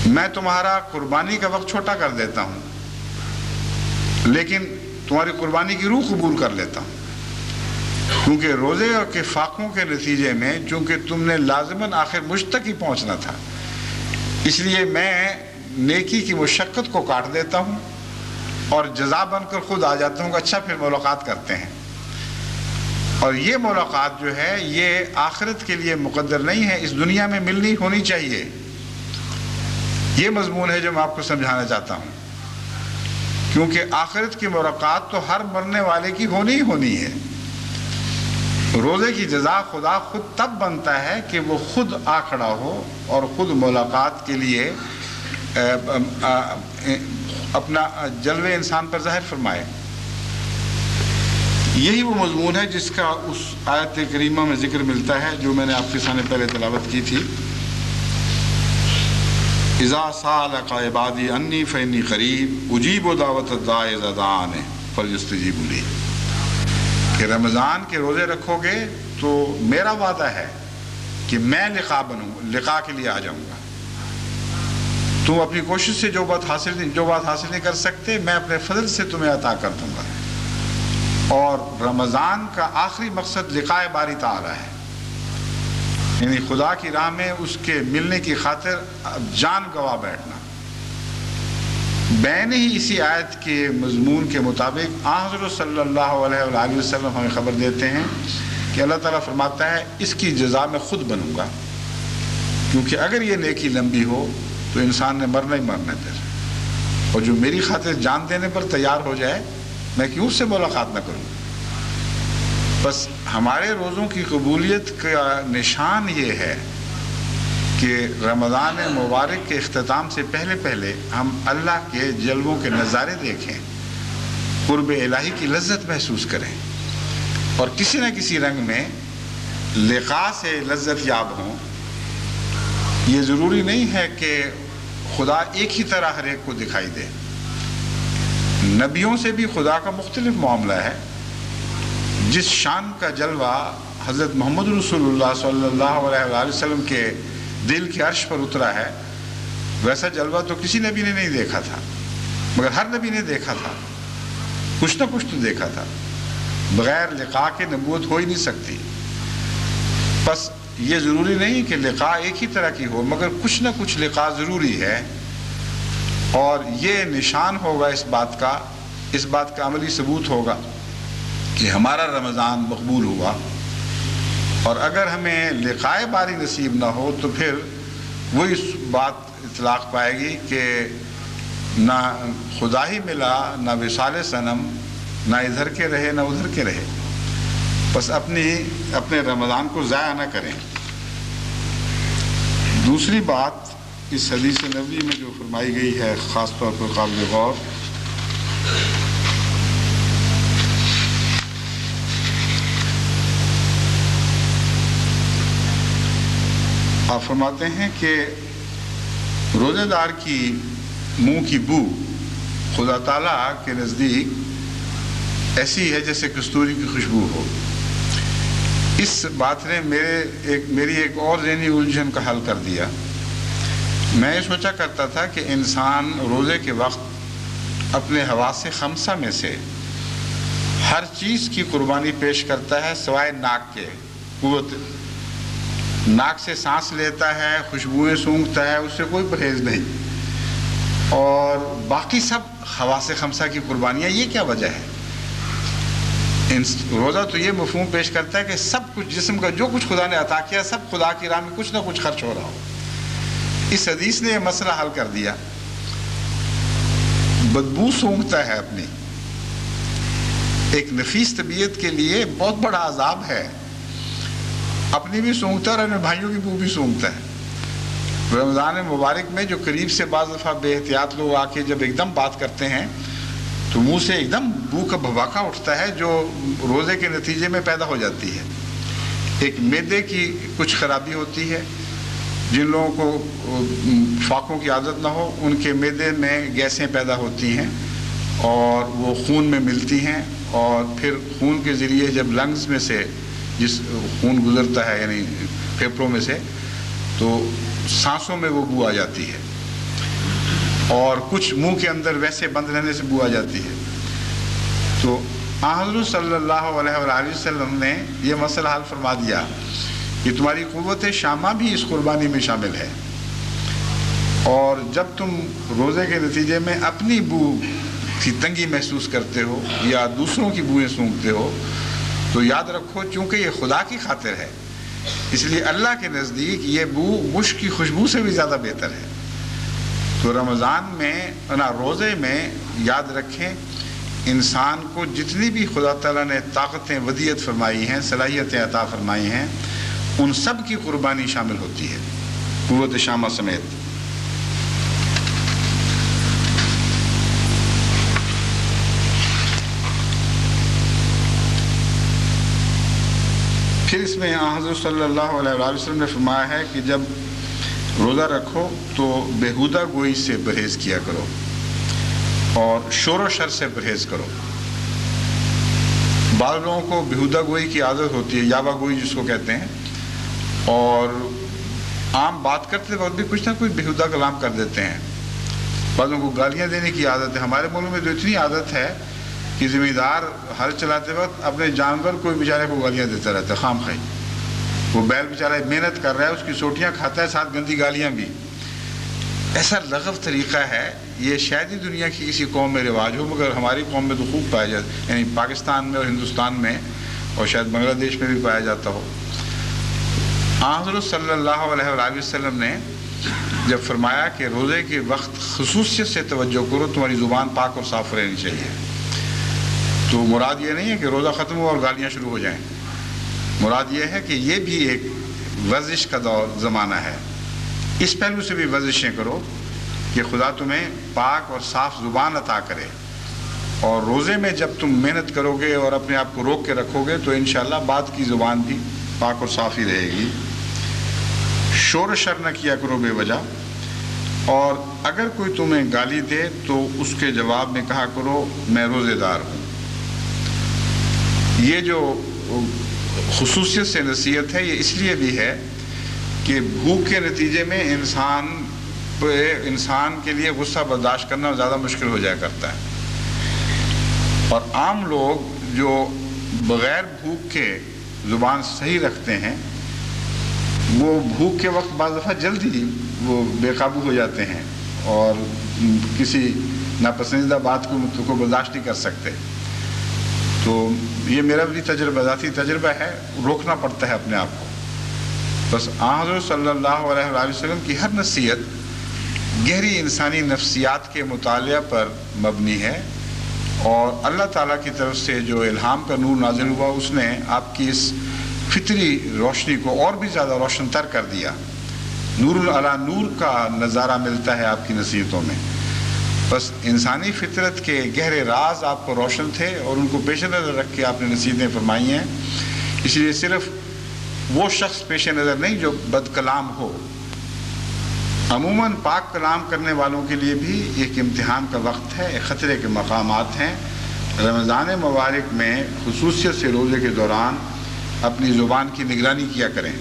میں تمہارا قربانی کا وقت چھوٹا کر دیتا ہوں، لیکن تمہاری قربانی کی روح قبول کر لیتا ہوں، کیونکہ روزے اور کے فاقوں کے نتیجے میں چونکہ تم نے لازماً آخر مجھ تک ہی پہنچنا تھا، اس لیے میں نیکی کی مشقت کو کاٹ دیتا ہوں اور جزا بن کر خود آ جاتا ہوں کہ اچھا پھر ملاقات کرتے ہیں. اور یہ ملاقات جو ہے یہ آخرت کے لیے مقدر نہیں ہے، اس دنیا میں ملنی ہونی چاہیے. یہ مضمون ہے جو میں آپ کو سمجھانا چاہتا ہوں، کیونکہ آخرت کی ملاقات تو ہر مرنے والے کی ہونی ہی ہونی ہے. روزے کی جزا خدا خود تب بنتا ہے کہ وہ خود آ کھڑا ہو اور خود ملاقات کے لیے اپنا جلوے انسان پر ظاہر فرمائے. یہی وہ مضمون ہے جس کا اس آیت کریمہ میں ذکر ملتا ہے جو میں نے آپ کے سامنے پہلے تلاوت کی تھی. اذا سالک عبادی انی فانی قریب اجیب دعوت الداعی اذا دعان فلیستجیبوا لی. کہ رمضان کے روزے رکھو گے تو میرا وعدہ ہے کہ میں لقا بنوں، لقا کے لیے آ جاؤں گا. تم اپنی کوشش سے جو بات حاصل نہیں کر سکتے میں اپنے فضل سے تمہیں عطا کر دوں گا. اور رمضان کا آخری مقصد لقاء باری تعالی ہے، یعنی خدا کی راہ میں اس کے ملنے کی خاطر جان گوا بیٹھنا. بین ہی اسی آیت کے مضمون کے مطابق حضرت صلی اللہ علیہ وآلہ وسلم ہمیں خبر دیتے ہیں کہ اللہ تعالیٰ فرماتا ہے اس کی جزا میں خود بنوں گا، کیونکہ اگر یہ نیکی لمبی ہو تو انسان نے مرنا ہی مرنا ہے، اور جو میری خاطر جان دینے پر تیار ہو جائے میں کیوں اس سے ملاقات نہ کروں. بس ہمارے روزوں کی قبولیت کا نشان یہ ہے کہ رمضان مبارک کے اختتام سے پہلے ہم اللہ کے جلووں کے نظارے دیکھیں، قرب الہی کی لذت محسوس کریں، اور کسی نہ کسی رنگ میں لقاء سے لذت یاب ہوں. یہ ضروری نہیں ہے کہ خدا ایک ہی طرح ہر ایک کو دکھائی دے. نبیوں سے بھی خدا کا مختلف معاملہ ہے. جس شان کا جلوہ حضرت محمد رسول اللہ صلی اللہ علیہ وآلہ وسلم کے دل کے عرش پر اترا ہے، ویسا جلوہ تو کسی نبی نے نہیں دیکھا تھا، مگر ہر نبی نے دیکھا تھا، کچھ نہ کچھ تو دیکھا تھا. بغیر لقاء کے نبوت ہو ہی نہیں سکتی. بس یہ ضروری نہیں کہ لقاء ایک ہی طرح کی ہو، مگر کچھ نہ کچھ لقاء ضروری ہے، اور یہ نشان ہوگا اس بات کا عملی ثبوت ہوگا کہ ہمارا رمضان مقبول ہوا. اور اگر ہمیں لقاء باری نصیب نہ ہو تو پھر وہی بات اطلاق پائے گی کہ نہ خدا ہی ملا، نہ وصال صنم، نہ ادھر کے رہے نہ ادھر کے رہے. بس اپنے رمضان کو ضائع نہ کریں. دوسری بات اس حدیث نبوی میں جو فرمائی گئی ہے خاص طور پر قابل غور، آپ فرماتے ہیں کہ روزے دار کی منہ کی بو خدا تعالیٰ کے نزدیک ایسی ہے جیسے کستوری کی خوشبو ہو. اس بات نے میری ایک اور ذہنی الجھن کا حل کر دیا. میں یہ سوچا کرتا تھا کہ انسان روزے کے وقت اپنے حواس خمسہ میں سے ہر چیز کی قربانی پیش کرتا ہے سوائے ناک کے. قوت ناک سے سانس لیتا ہے, خوشبوئیں سونگھتا ہے, اس سے کوئی پرہیز نہیں, اور باقی سب حواس خمسہ کی قربانیاں. یہ کیا وجہ ہے؟ روزہ تو یہ مفہوم پیش کرتا ہے کہ سب کچھ جسم کا جو کچھ خدا نے عطا کیا سب خدا کی راہ میں کچھ نہ کچھ خرچ ہو رہا ہو. اس حدیث نے یہ مسئلہ حل کر دیا. بدبو سونگھتا ہے اپنی, ایک نفیس طبیعت کے لیے بہت بڑا عذاب ہے. اپنی بھی سونگھتا ہے اور اپنے بھائیوں کی بو بھی سونگھتا ہے. رمضان مبارک میں جو قریب سے بعض دفعہ بے احتیاط لوگ آ کے جب ایک دم بات کرتے ہیں تو منہ سے ایک دم بو کا بھباکا اٹھتا ہے جو روزے کے نتیجے میں پیدا ہو جاتی ہے. ایک معدے کی کچھ خرابی ہوتی ہے. جن لوگوں کو فاقوں کی عادت نہ ہو ان کے معدے میں گیسیں پیدا ہوتی ہیں اور وہ خون میں ملتی ہیں, اور پھر خون کے ذریعے جب لنگز میں سے جس خون گزرتا ہے یعنی پھیپھڑوں میں سے تو سانسوں میں وہ بو آ جاتی ہے, اور کچھ منہ کے اندر ویسے بند رہنے سے بو آ جاتی ہے. تو حضرت صلی اللہ علیہ وآلہ وسلم نے یہ مسئلہ حل فرما دیا کہ تمہاری قوت شامہ بھی اس قربانی میں شامل ہے, اور جب تم روزے کے نتیجے میں اپنی بو کی تنگی محسوس کرتے ہو یا دوسروں کی بوئیں سونگھتے ہو تو یاد رکھو چونکہ یہ خدا کی خاطر ہے اس لیے اللہ کے نزدیک یہ بو مشک کی خوشبو سے بھی زیادہ بہتر ہے. تو رمضان میں روزے میں یاد رکھیں انسان کو جتنی بھی خدا تعالیٰ نے طاقتیں ودیعت فرمائی ہیں, صلاحیتیں عطا فرمائی ہیں, ان سب کی قربانی شامل ہوتی ہے قوت شامہ سمیت. پھر اس میں حضرت صلی اللہ علیہ وآلہ وسلم نے فرمایا ہے کہ جب روزہ رکھو تو بیہودہ گوئی سے پرہیز کیا کرو اور شور و شر سے پرہیز کرو. بعض لوگوں کو بیہودہ گوئی کی عادت ہوتی ہے, یاوا گوئی جس کو کہتے ہیں, اور عام بات کرتے وقت بھی کچھ نہ کچھ بیہودہ کلام کر دیتے ہیں. بعضوں کو گالیاں دینے کی عادت ہے. ہمارے ملک میں تو اتنی عادت ہے کہ ذمہ دار ہل چلاتے وقت اپنے جانور کو بیچارے کو گالیاں دیتا رہتا ہے خام خواہ. وہ بیل بیچارہ محنت کر رہا ہے, اس کی سوٹیاں کھاتا ہے, ساتھ گندی گالیاں بھی. ایسا لغو طریقہ ہے, یہ شاید ہی دنیا کی کسی قوم میں رواج ہو, مگر ہماری قوم میں تو خوب پایا جاتا ہے, یعنی پاکستان میں اور ہندوستان میں اور شاید بنگلہ دیش میں بھی پایا جاتا ہو. حضرت صلی اللہ علیہ وآلہ وسلم نے جب فرمایا کہ روزے کے وقت خصوصیت سے توجہ کرو, تمہاری زبان پاک اور صاف رہنی چاہیے, تو مراد یہ نہیں ہے کہ روزہ ختم ہو اور گالیاں شروع ہو جائیں. مراد یہ ہے کہ یہ بھی ایک ورزش کا زمانہ ہے. اس پہلو سے بھی ورزشیں کرو کہ خدا تمہیں پاک اور صاف زبان عطا کرے, اور روزے میں جب تم محنت کرو گے اور اپنے آپ کو روک کے رکھو گے تو انشاءاللہ بات کی زبان بھی پاک اور صاف ہی رہے گی. شور و شر نہ کیا کرو بے وجہ, اور اگر کوئی تمہیں گالی دے تو اس کے جواب میں کہا کرو میں روزے دار ہوں. یہ جو خصوصیت سے نصیحت ہے یہ اس لیے بھی ہے کہ بھوک کے نتیجے میں انسان کے لیے غصہ برداشت کرنا زیادہ مشکل ہو جایا کرتا ہے, اور عام لوگ جو بغیر بھوک کے زبان صحیح رکھتے ہیں وہ بھوک کے وقت بعض دفعہ جلدی وہ بے قابو ہو جاتے ہیں اور کسی ناپسندیدہ بات کو برداشت نہیں کر سکتے. تو یہ میرا بھی ذاتی تجربہ ہے, روکنا پڑتا ہے اپنے آپ کو. بس حضرت صلی اللہ علیہ وآلہ وسلم کی ہر نصیحت گہری انسانی نفسیات کے مطالعہ پر مبنی ہے, اور اللہ تعالیٰ کی طرف سے جو الہام کا نور نازل ہوا اس نے آپ کی اس فطری روشنی کو اور بھی زیادہ روشن تر کر دیا. نور علی نور کا نظارہ ملتا ہے آپ کی نصیحتوں میں. بس انسانی فطرت کے گہرے راز آپ کو روشن تھے اور ان کو پیش نظر رکھ کے آپ نے نصیحتیں فرمائی ہیں. اس لیے صرف وہ شخص پیش نظر نہیں جو بد کلام ہو, عموماً پاک کلام کرنے والوں کے لیے بھی ایک امتحان کا وقت ہے, ایک خطرے کے مقامات ہیں. رمضان مبارک میں خصوصیت سے روزے کے دوران اپنی زبان کی نگرانی کیا کریں.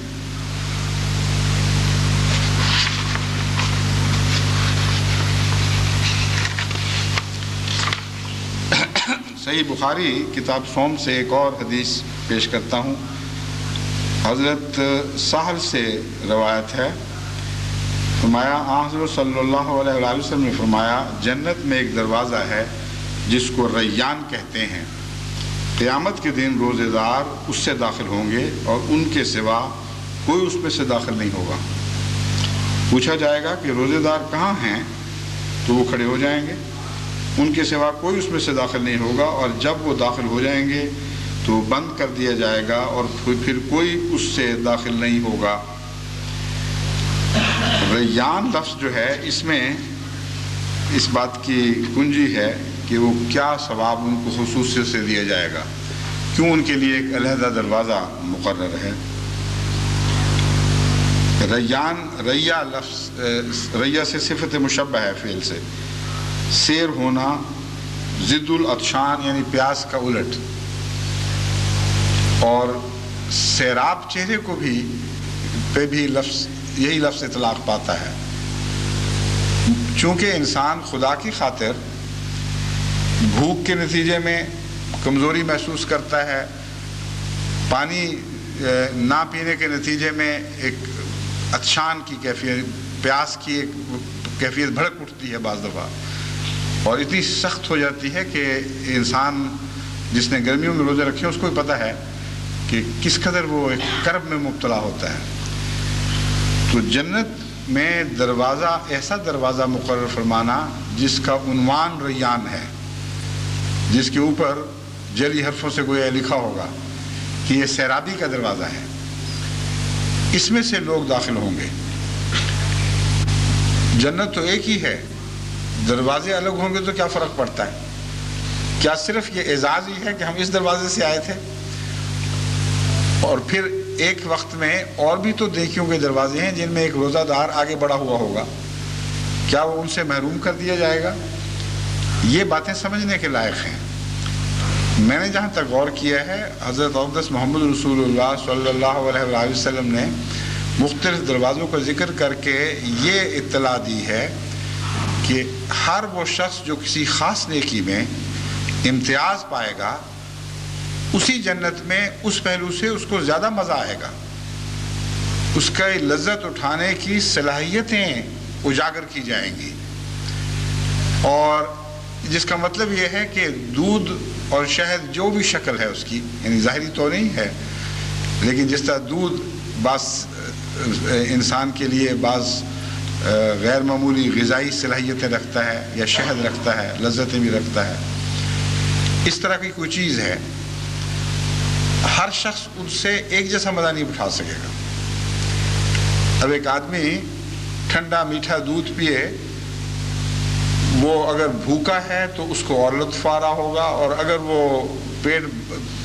صحیح بخاری کتاب صوم سے ایک اور حدیث پیش کرتا ہوں. حضرت سہل سے روایت ہے، فرمایا حضرت صلی اللہ علیہ وآلہ وسلم نے فرمایا جنت میں ایک دروازہ ہے جس کو ریان کہتے ہیں. قیامت کے دن روزے دار اس سے داخل ہوں گے اور ان کے سوا کوئی اس میں سے داخل نہیں ہوگا. پوچھا جائے گا کہ روزے دار کہاں ہیں؟ تو وہ کھڑے ہو جائیں گے، ان کے سوا کوئی اس میں سے داخل نہیں ہوگا، اور جب وہ داخل ہو جائیں گے تو بند کر دیا جائے گا اور پھر کوئی اس سے داخل نہیں ہوگا. ریان لفظ جو ہے اس میں اس بات کی کنجی ہے کہ وہ کیا ثواب ان کو خصوصیت سے دیا جائے گا، کیوں ان کے لیے ایک علیحدہ دروازہ مقرر ہے. ریان ریا لفظ ریا سے صفت مشبہ ہے فعل سے. سیر ہونا، ضد العطشان یعنی پیاس کا الٹ، اور سیراب چہرے کو بھی لفظ یہی لفظ اطلاق پاتا ہے. چونکہ انسان خدا کی خاطر بھوک کے نتیجے میں کمزوری محسوس کرتا ہے، پانی نہ پینے کے نتیجے میں ایک عطشان کی کیفیت، پیاس کی ایک کیفیت بھڑک اٹھتی ہے بعض دفعہ، اور اتنی سخت ہو جاتی ہے کہ انسان جس نے گرمیوں میں روزے رکھے ہیں اس کو بھی پتہ ہے کہ کس قدر وہ ایک کرب میں مبتلا ہوتا ہے. تو جنت میں دروازہ، ایسا دروازہ مقرر فرمانا جس کا عنوان ریان ہے، جس کے اوپر جعلی حرفوں سے گویا لکھا ہوگا کہ یہ سیرابی کا دروازہ ہے، اس میں سے لوگ داخل ہوں گے. جنت تو ایک ہی ہے، دروازے الگ ہوں گے تو کیا فرق پڑتا ہے؟ کیا صرف یہ اعزاز ہی ہے کہ ہم اس دروازے سے آئے تھے؟ اور پھر ایک وقت میں اور بھی تو دیکھیوں کے دروازے ہیں جن میں ایک روزہ دار آگے بڑھا ہوا ہوگا، کیا وہ ان سے محروم کر دیا جائے گا؟ یہ باتیں سمجھنے کے لائق ہیں. میں نے جہاں تک غور کیا ہے، حضرت اقدس محمد رسول اللہ صلی اللہ علیہ وآلہ وسلم نے مختلف دروازوں کا ذکر کر کے یہ اطلاع دی ہے کہ ہر وہ شخص جو کسی خاص نیکی میں امتیاز پائے گا، اسی جنت میں اس پہلو سے اس کو زیادہ مزہ آئے گا، اس کا لذت اٹھانے کی صلاحیتیں اجاگر کی جائیں گی. اور جس کا مطلب یہ ہے کہ دودھ اور شہد جو بھی شکل ہے اس کی، یعنی ظاہری تو نہیں ہے، لیکن جس طرح دودھ بعض انسان کے لیے بعض غیر معمولی غذائی صلاحیتیں رکھتا ہے یا شہد رکھتا ہے، لذتیں بھی رکھتا ہے، اس طرح کی کوئی چیز ہے. ہر شخص ان سے ایک جیسا مزہ نہیں اٹھا سکے گا. اب ایک آدمی ٹھنڈا میٹھا دودھ پیے، وہ اگر بھوکا ہے تو اس کو اور لطف آ رہا ہوگا، اور اگر وہ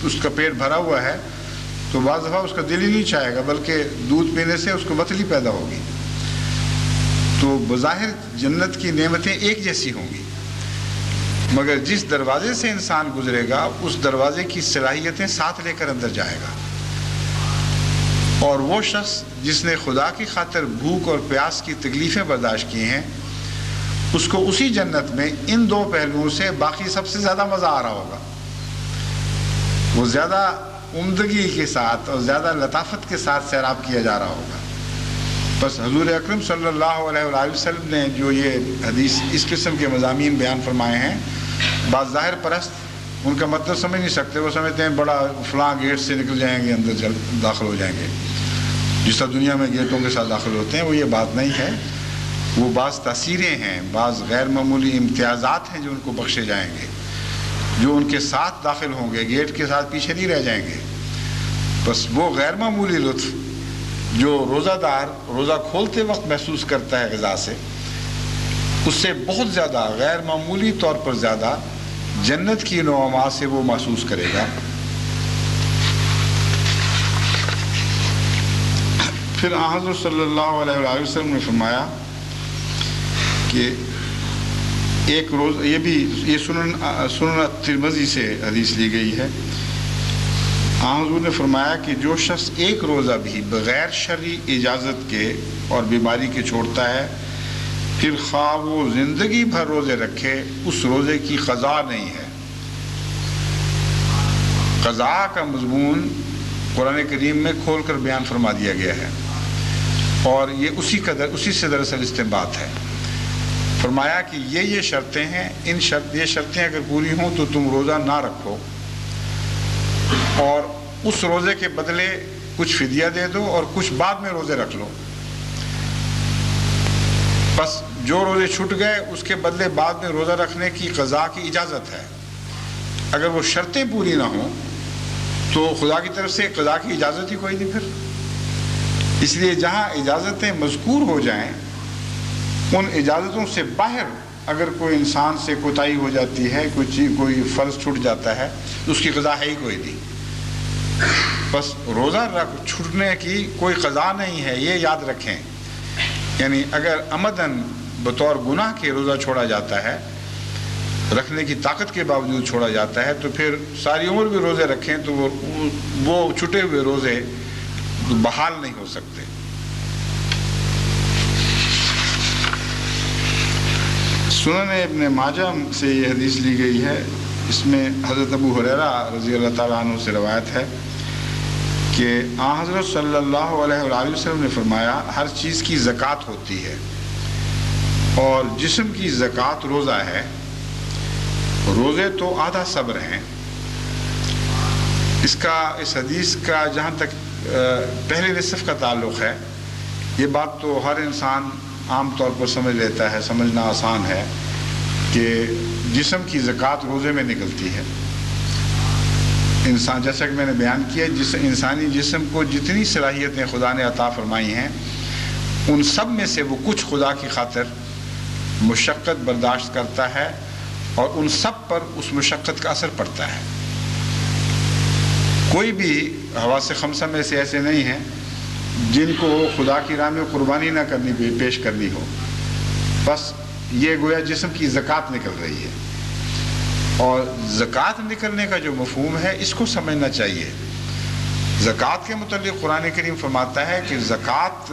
اس کا پیٹ بھرا ہوا ہے تو بعض دفعہ اس کا دل ہی نہیں چاہے گا، بلکہ دودھ پینے سے اس کو وتلی پیدا ہوگی. تو بظاہر جنت کی نعمتیں ایک جیسی ہوں گی، مگر جس دروازے سے انسان گزرے گا اس دروازے کی صلاحیتیں ساتھ لے کر اندر جائے گا. اور وہ شخص جس نے خدا کی خاطر بھوک اور پیاس کی تکلیفیں برداشت کی ہیں، اس کو اسی جنت میں ان دو پہلوؤں سے باقی سب سے زیادہ مزہ آ رہا ہوگا. وہ زیادہ عمدگی کے ساتھ اور زیادہ لطافت کے ساتھ سیراب کیا جا رہا ہوگا. بس حضور اکرم صلی اللہ علیہ وآلہ وسلم نے جو یہ حدیث اس قسم کے مضامین بیان فرمائے ہیں، بعض ظاہر پرست ان کا مطلب سمجھ نہیں سکتے. وہ سمجھتے ہیں بڑا فلاں گیٹ سے نکل جائیں گے، اندر داخل ہو جائیں گے، جس طرح دنیا میں گیٹوں کے ساتھ داخل ہوتے ہیں. وہ یہ بات نہیں ہے. وہ بعض تاثیریں ہیں، بعض غیر معمولی امتیازات ہیں جو ان کو بخشے جائیں گے، جو ان کے ساتھ داخل ہوں گے، گیٹ کے ساتھ پیچھے نہیں رہ جائیں گے. بس وہ غیر معمولی لطف جو روزہ دار روزہ کھولتے وقت محسوس کرتا ہے غذا سے، اس سے بہت زیادہ، غیر معمولی طور پر زیادہ جنت کی نعمات سے وہ محسوس کرے گا. پھر حضرت صلی اللہ علیہ وآلہ وسلم نے فرمایا کہ ایک روز، یہ سنن ترمذی سے حدیث لی گئی ہے. حضور نے فرمایا کہ جو شخص ایک روزہ بھی بغیر شرعی اجازت کے اور بیماری کے چھوڑتا ہے، پھر خواہ وہ زندگی بھر روزے رکھے، اس روزے کی قضا نہیں ہے. قضاء کا مضمون قرآن کریم میں کھول کر بیان فرما دیا گیا ہے، اور یہ اسی سے دراصل استنباط ہے۔ فرمایا کہ یہ شرطیں ہیں، یہ شرطیں اگر پوری ہوں تو تم روزہ نہ رکھو، اور اس روزے کے بدلے کچھ فدیہ دے دو اور کچھ بعد میں روزے رکھ لو۔ بس جو روزے چھوٹ گئے اس کے بدلے بعد میں روزہ رکھنے کی قضاء کی اجازت ہے۔ اگر وہ شرطیں پوری نہ ہوں تو خدا کی طرف سے قضاء کی اجازت ہی کوئی نہیں پھر۔ اس لیے جہاں اجازتیں مذکور ہو جائیں، ان اجازتوں سے باہر اگر کوئی انسان سے کوتاہی ہو جاتی ہے، کوئی فرض چھوٹ جاتا ہے، تو اس کی قضاء ہے ہی کوئی نہیں۔ بس روزہ چھوٹنے کی کوئی قضاء نہیں ہے، یہ یاد رکھیں۔ یعنی اگر عمداً بطور گناہ کے روزہ چھوڑا جاتا ہے، رکھنے کی طاقت کے باوجود چھوڑا جاتا ہے، تو پھر ساری عمر بھی روزے رکھیں تو وہ چھٹے ہوئے روزے بحال نہیں ہو سکتے۔ سنن ابن ماجہ سے یہ حدیث لی گئی ہے، اس میں حضرت ابو ہریرہ رضی اللہ تعالیٰ عنہ سے روایت ہے کہ آن حضرت صلی اللہ علیہ وآلہ وسلم نے فرمایا، ہر چیز کی زکوٰۃ ہوتی ہے، اور جسم کی زکوٰۃ روزہ ہے۔ روزے تو آدھا صبر ہیں۔ اس حدیث کا جہاں تک پہلے نصف کا تعلق ہے، یہ بات تو ہر انسان عام طور پر سمجھ لیتا ہے، سمجھنا آسان ہے کہ جسم کی زکوٰۃ روزے میں نکلتی ہے۔ انسان، جیسا کہ میں نے بیان کیا، انسانی جسم کو جتنی صلاحیتیں خدا نے عطا فرمائی ہیں، ان سب میں سے وہ کچھ خدا کی خاطر مشقت برداشت کرتا ہے، اور ان سب پر اس مشقت کا اثر پڑتا ہے۔ کوئی بھی حواس خمسہ میں سے ایسے نہیں ہیں جن کو خدا کی راہ میں قربانی نہ پیش کرنی ہو۔ بس یہ گویا جسم کی زکوٰۃ نکل رہی ہے، اور زکوٰۃ نکلنے کا جو مفہوم ہے اس کو سمجھنا چاہیے۔ زکوٰۃ کے متعلق قرآن کریم فرماتا ہے کہ زکوٰۃ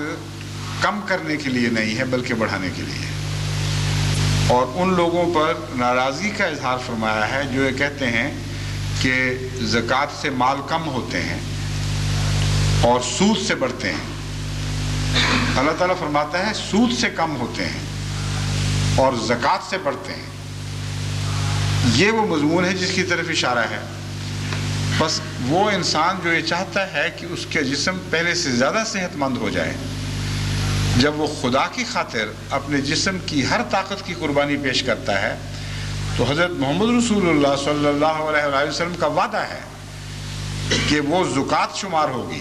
کم کرنے کے لیے نہیں ہے بلکہ بڑھانے کے لیے ہے، اور ان لوگوں پر ناراضگی کا اظہار فرمایا ہے جو یہ کہتے ہیں کہ زکوٰۃ سے مال کم ہوتے ہیں اور سود سے بڑھتے ہیں۔ اللہ تعالیٰ فرماتا ہے سود سے کم ہوتے ہیں اور زکوٰۃ سے بڑھتے ہیں۔ یہ وہ مضمون ہے جس کی طرف اشارہ ہے۔ بس وہ انسان جو یہ چاہتا ہے کہ اس کے جسم پہلے سے زیادہ صحت مند ہو جائے، جب وہ خدا کی خاطر اپنے جسم کی ہر طاقت کی قربانی پیش کرتا ہے، تو حضرت محمد رسول اللہ صلی اللہ علیہ وآلہ وسلم کا وعدہ ہے کہ وہ زکوٰۃ شمار ہوگی،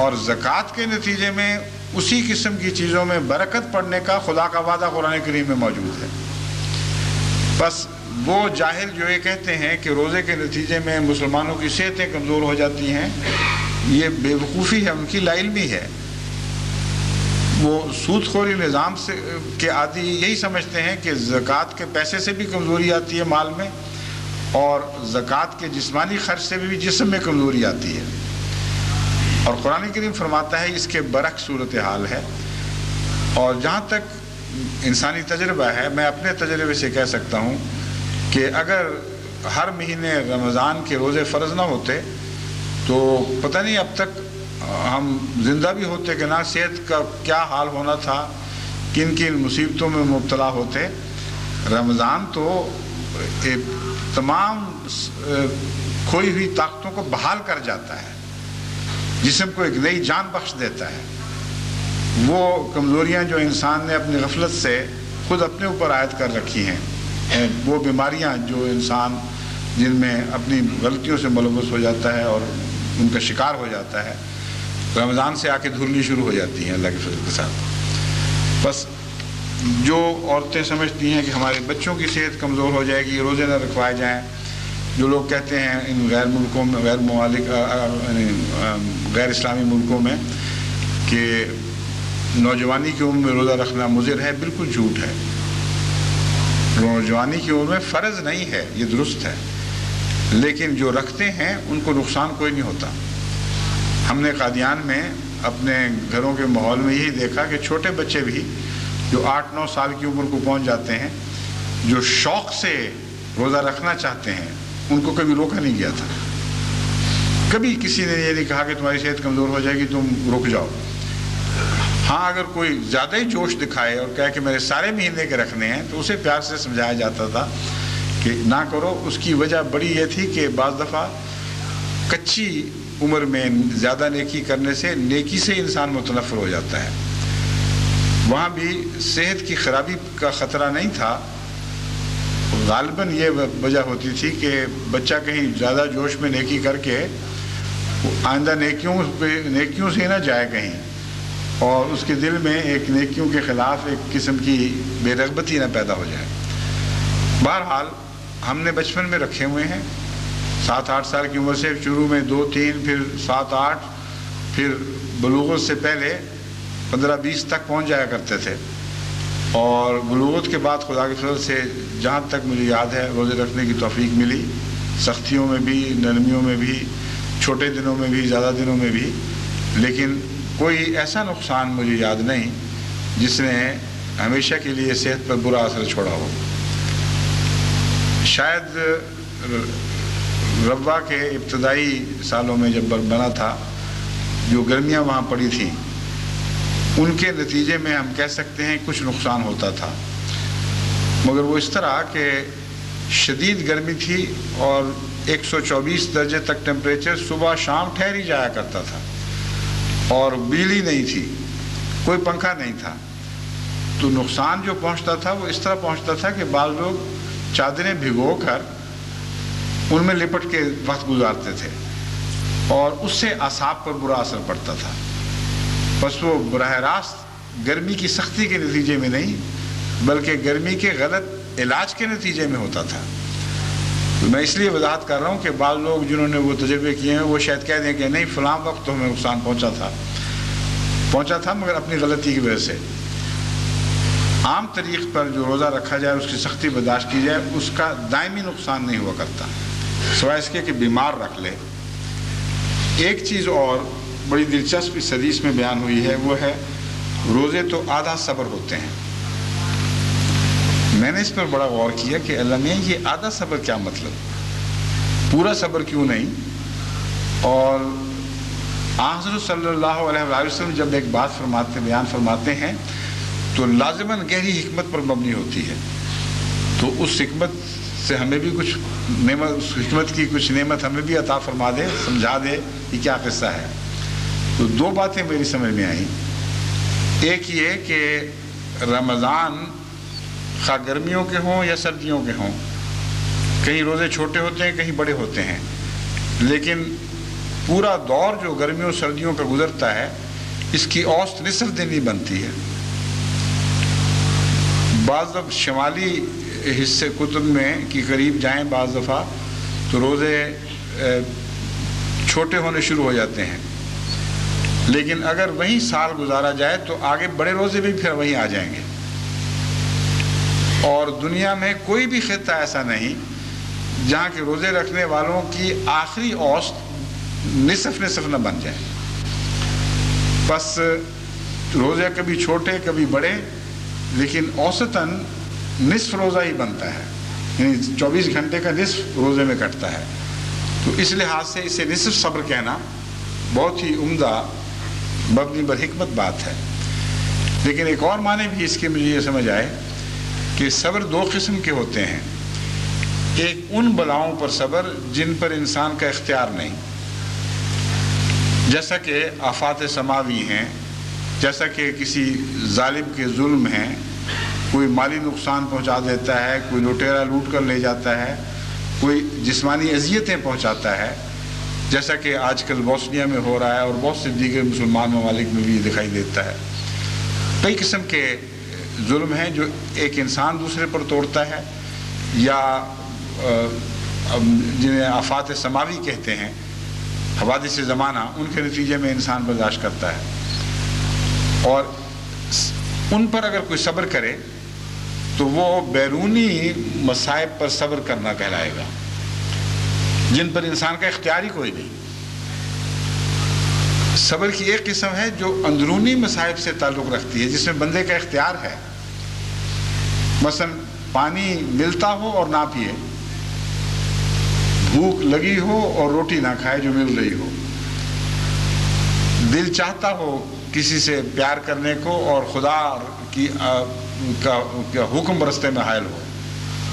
اور زکوٰۃ کے نتیجے میں اسی قسم کی چیزوں میں برکت پڑنے کا خدا کا وعدہ قرآن کریم میں موجود ہے۔ بس وہ جاہل جو یہ کہتے ہیں کہ روزے کے نتیجے میں مسلمانوں کی صحتیں کمزور ہو جاتی ہیں، یہ بے وقوفی ہے، ان کی لا علمی ہے۔ وہ سود خوری نظام کے عادی یہی سمجھتے ہیں کہ زکوٰۃ کے پیسے سے بھی کمزوری آتی ہے مال میں، اور زکوٰۃ کے جسمانی خرچ سے بھی جسم میں کمزوری آتی ہے، اور قرآن کریم فرماتا ہے اس کے برعکس صورتحال ہے۔ اور جہاں تک انسانی تجربہ ہے، میں اپنے تجربے سے کہہ سکتا ہوں کہ اگر ہر مہینے رمضان کے روزے فرض نہ ہوتے تو پتہ نہیں اب تک ہم زندہ بھی ہوتے کہ نہ، صحت کا کیا حال ہونا تھا، کن کن مصیبتوں میں مبتلا ہوتے۔ رمضان تو تمام کھوئی ہوئی طاقتوں کو بحال کر جاتا ہے، جسم کو ایک نئی جان بخش دیتا ہے۔ وہ کمزوریاں جو انسان نے اپنی غفلت سے خود اپنے اوپر عائد کر رکھی ہیں، وہ بیماریاں جو انسان جن میں اپنی غلطیوں سے ملوث ہو جاتا ہے اور ان کا شکار ہو جاتا ہے، رمضان سے آ کے دھلنی شروع ہو جاتی ہیں اللہ کے فضل کے ساتھ۔ بس جو عورتیں سمجھتی ہیں کہ ہمارے بچوں کی صحت کمزور ہو جائے گی، روزے نہ رکھوائے جائیں، جو لوگ کہتے ہیں ان غیر ملکوں میں، غیر ممالک، غیر اسلامی ملکوں میں کہ نوجوانی کی عمر میں روزہ رکھنا مضر ہے، بالکل جھوٹ ہے۔ نوجوانی کی عمر میں فرض نہیں ہے، یہ درست ہے، لیکن جو رکھتے ہیں ان کو نقصان کوئی نہیں ہوتا۔ ہم نے قادیان میں اپنے گھروں کے ماحول میں یہی دیکھا کہ چھوٹے بچے بھی جو 8-9 سال کی عمر کو پہنچ جاتے ہیں، جو شوق سے روزہ رکھنا چاہتے ہیں، ان کو کبھی روکا نہیں گیا تھا۔ کبھی کسی نے یہ نہیں کہا کہ تمہاری صحت کمزور ہو جائے گی تم رک جاؤ. ہاں اگر کوئی زیادہ ہی جوش دکھائے اور کہے کہ میرے سارے مہینے کے رکھنے ہیں تو اسے پیار سے سمجھایا جاتا تھا کہ نہ کرو. اس کی وجہ بڑی یہ تھی کہ بعض دفعہ کچی عمر میں زیادہ نیکی کرنے سے نیکی سے انسان متنفر ہو جاتا ہے. وہاں بھی صحت کی خرابی کا خطرہ نہیں تھا، غالباً یہ وجہ ہوتی تھی کہ بچہ کہیں زیادہ جوش میں نیکی کر کے آئندہ نیکیوں سے نہ جائے کہیں، اور اس کے دل میں ایک نیکیوں کے خلاف ایک قسم کی بے رغبتی نہ پیدا ہو جائے. بہرحال ہم نے بچپن میں رکھے ہوئے ہیں، 7-8 سال کی عمر سے شروع میں 2-3، پھر 7-8، پھر بلوغت سے پہلے 15-20 تک پہنچ جایا کرتے تھے. اور بلوغت کے بعد خدا کے فضل سے جہاں تک مجھے یاد ہے روزے رکھنے کی توفیق ملی، سختیوں میں بھی، نرمیوں میں بھی، چھوٹے دنوں میں بھی، زیادہ دنوں میں بھی، لیکن کوئی ایسا نقصان مجھے یاد نہیں جس نے ہمیشہ کے لیے صحت پر برا اثر چھوڑا ہو. شاید ربوہ کے ابتدائی سالوں میں جب بنا تھا، جو گرمیاں وہاں پڑی تھیں ان کے نتیجے میں ہم کہہ سکتے ہیں کچھ نقصان ہوتا تھا، مگر وہ اس طرح کہ شدید گرمی تھی اور 124 درجے تک ٹیمپریچر صبح شام ٹھہر ہی جایا کرتا تھا، اور بجلی نہیں تھی، کوئی پنکھا نہیں تھا. تو نقصان جو پہنچتا تھا وہ اس طرح پہنچتا تھا کہ بعض لوگ چادریں بھگو کر ان میں لپٹ کے وقت گزارتے تھے اور اس سے اعصاب پر برا اثر پڑتا تھا. بس وہ براہ راست گرمی کی سختی کے نتیجے میں نہیں بلکہ گرمی کے غلط علاج کے نتیجے میں ہوتا تھا. تو میں اس لیے وضاحت کر رہا ہوں کہ بعض لوگ جنہوں نے وہ تجربے کیے ہیں وہ شاید کہہ دیں کہ نہیں فلاں وقت تو ہمیں نقصان پہنچا تھا مگر اپنی غلطی کی وجہ سے. عام طریق پر جو روزہ رکھا جائے، اس کی سختی برداشت کی جائے، اس کا دائمی نقصان نہیں ہوا کرتا سوائے اس کے کہ بیمار رکھ لے. ایک چیز اور بڑی دلچسپ اس حدیث میں بیان ہوئی ہے، وہ ہے روزے تو آدھا صبر ہوتے ہیں. میں نے اس پر بڑا غور کیا کہ اللہ نے یہ آدھا صبر کیا مطلب، پورا صبر کیوں نہیں؟ اور حضرت صلی اللہ علیہ وسلم جب ایک بات بیان فرماتے ہیں تو لازماً گہری حکمت پر مبنی ہوتی ہے. تو اس حکمت سے ہمیں بھی کچھ نعمت، اس حکمت کی کچھ نعمت ہمیں بھی عطا فرما دے، سمجھا دے یہ کیا قصہ ہے. تو 2 باتیں میری سمجھ میں آئیں. ایک یہ کہ رمضان خواہ گرمیوں کے ہوں یا سردیوں کے ہوں، کہیں روزے چھوٹے ہوتے ہیں کہیں بڑے ہوتے ہیں، لیکن پورا دور جو گرمیوں سردیوں کا گزرتا ہے اس کی اوسط نصف دن ہی بنتی ہے. بعض دفعہ شمالی حصے قطب میں کی قریب جائیں بعض دفعہ تو روزے چھوٹے ہونے شروع ہو جاتے ہیں، لیکن اگر وہیں سال گزارا جائے تو آگے بڑے روزے بھی پھر وہیں آ جائیں گے. اور دنیا میں کوئی بھی خطہ ایسا نہیں جہاں کہ روزے رکھنے والوں کی آخری اوسط نصف نہ بن جائے. بس روزے کبھی چھوٹے کبھی بڑے، لیکن اوسطاً نصف روزہ ہی بنتا ہے، یعنی 24 گھنٹے کا نصف روزے میں کٹتا ہے. تو اس لحاظ سے اسے نصف صبر کہنا بہت ہی عمدہ مبنی بر حکمت بات ہے. لیکن ایک اور معنی بھی اس کے مجھے یہ سمجھ آئے کہ صبر 2 قسم کے ہوتے ہیں. ایک ان بلاؤں پر صبر جن پر انسان کا اختیار نہیں، جیسا کہ آفات سماوی ہیں، جیسا کہ کسی ظالم کے ظلم ہیں، کوئی مالی نقصان پہنچا دیتا ہے، کوئی لٹیرا لوٹ کر لے جاتا ہے، کوئی جسمانی اذیتیں پہنچاتا ہے، جیسا کہ آج کل بوسنیا میں ہو رہا ہے اور بہت سے دیگر مسلمان ممالک میں بھی دکھائی دیتا ہے. کئی قسم کے ظلم ہیں جو ایک انسان دوسرے پر توڑتا ہے، یا جنہیں آفات سماوی کہتے ہیں، حوادث زمانہ، ان کے نتیجے میں انسان برداشت کرتا ہے. اور ان پر اگر کوئی صبر کرے تو وہ بیرونی مصائب پر صبر کرنا کہلائے گا، جن پر انسان کا اختیار ہی کوئی نہیں. صبر کی ایک قسم ہے جو اندرونی مصائب سے تعلق رکھتی ہے، جس میں بندے کا اختیار ہے. مثلا پانی ملتا ہو اور نہ پیے، بھوک لگی ہو اور روٹی نہ کھائے جو مل رہی ہو، دل چاہتا ہو کسی سے پیار کرنے کو اور خدا کی کا حکم رستے میں حائل ہو،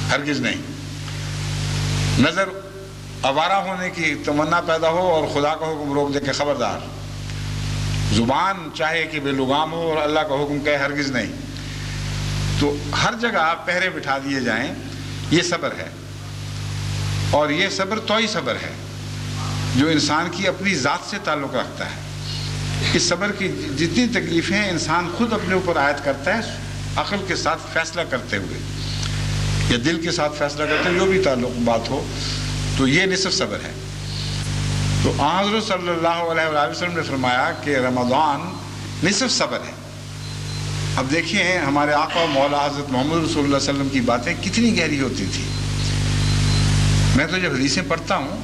ہرگز نہیں۔ نظر آوارہ ہونے کی تمنا پیدا ہو اور خدا کا حکم روک دے کہ خبردار، زبان چاہے کہ بے لگام ہو اور اللہ کا حکم کہے ہرگز نہیں، تو ہر جگہ پہرے بٹھا دیے جائیں، یہ صبر ہے۔ اور یہ صبر توئی صبر ہے جو انسان کی اپنی ذات سے تعلق رکھتا ہے۔ اس صبر کی جتنی تکلیفیں انسان خود اپنے اوپر عائد کرتا ہے عقل کے ساتھ فیصلہ کرتے ہوئے یا دل کے ساتھ فیصلہ کرتے ہوئے، جو بھی تعلق بات ہو، تو یہ نصف صبر ہے۔ تو حضرت صلی اللہ علیہ وآلہ وسلم نے فرمایا کہ رمضان نصف صبر ہے۔ اب دیکھیں ہمارے آقا و مولا حضرت محمد رسول اللہ علیہ وسلم کی باتیں کتنی گہری ہوتی تھی۔ میں تو جب حدیثیں پڑھتا ہوں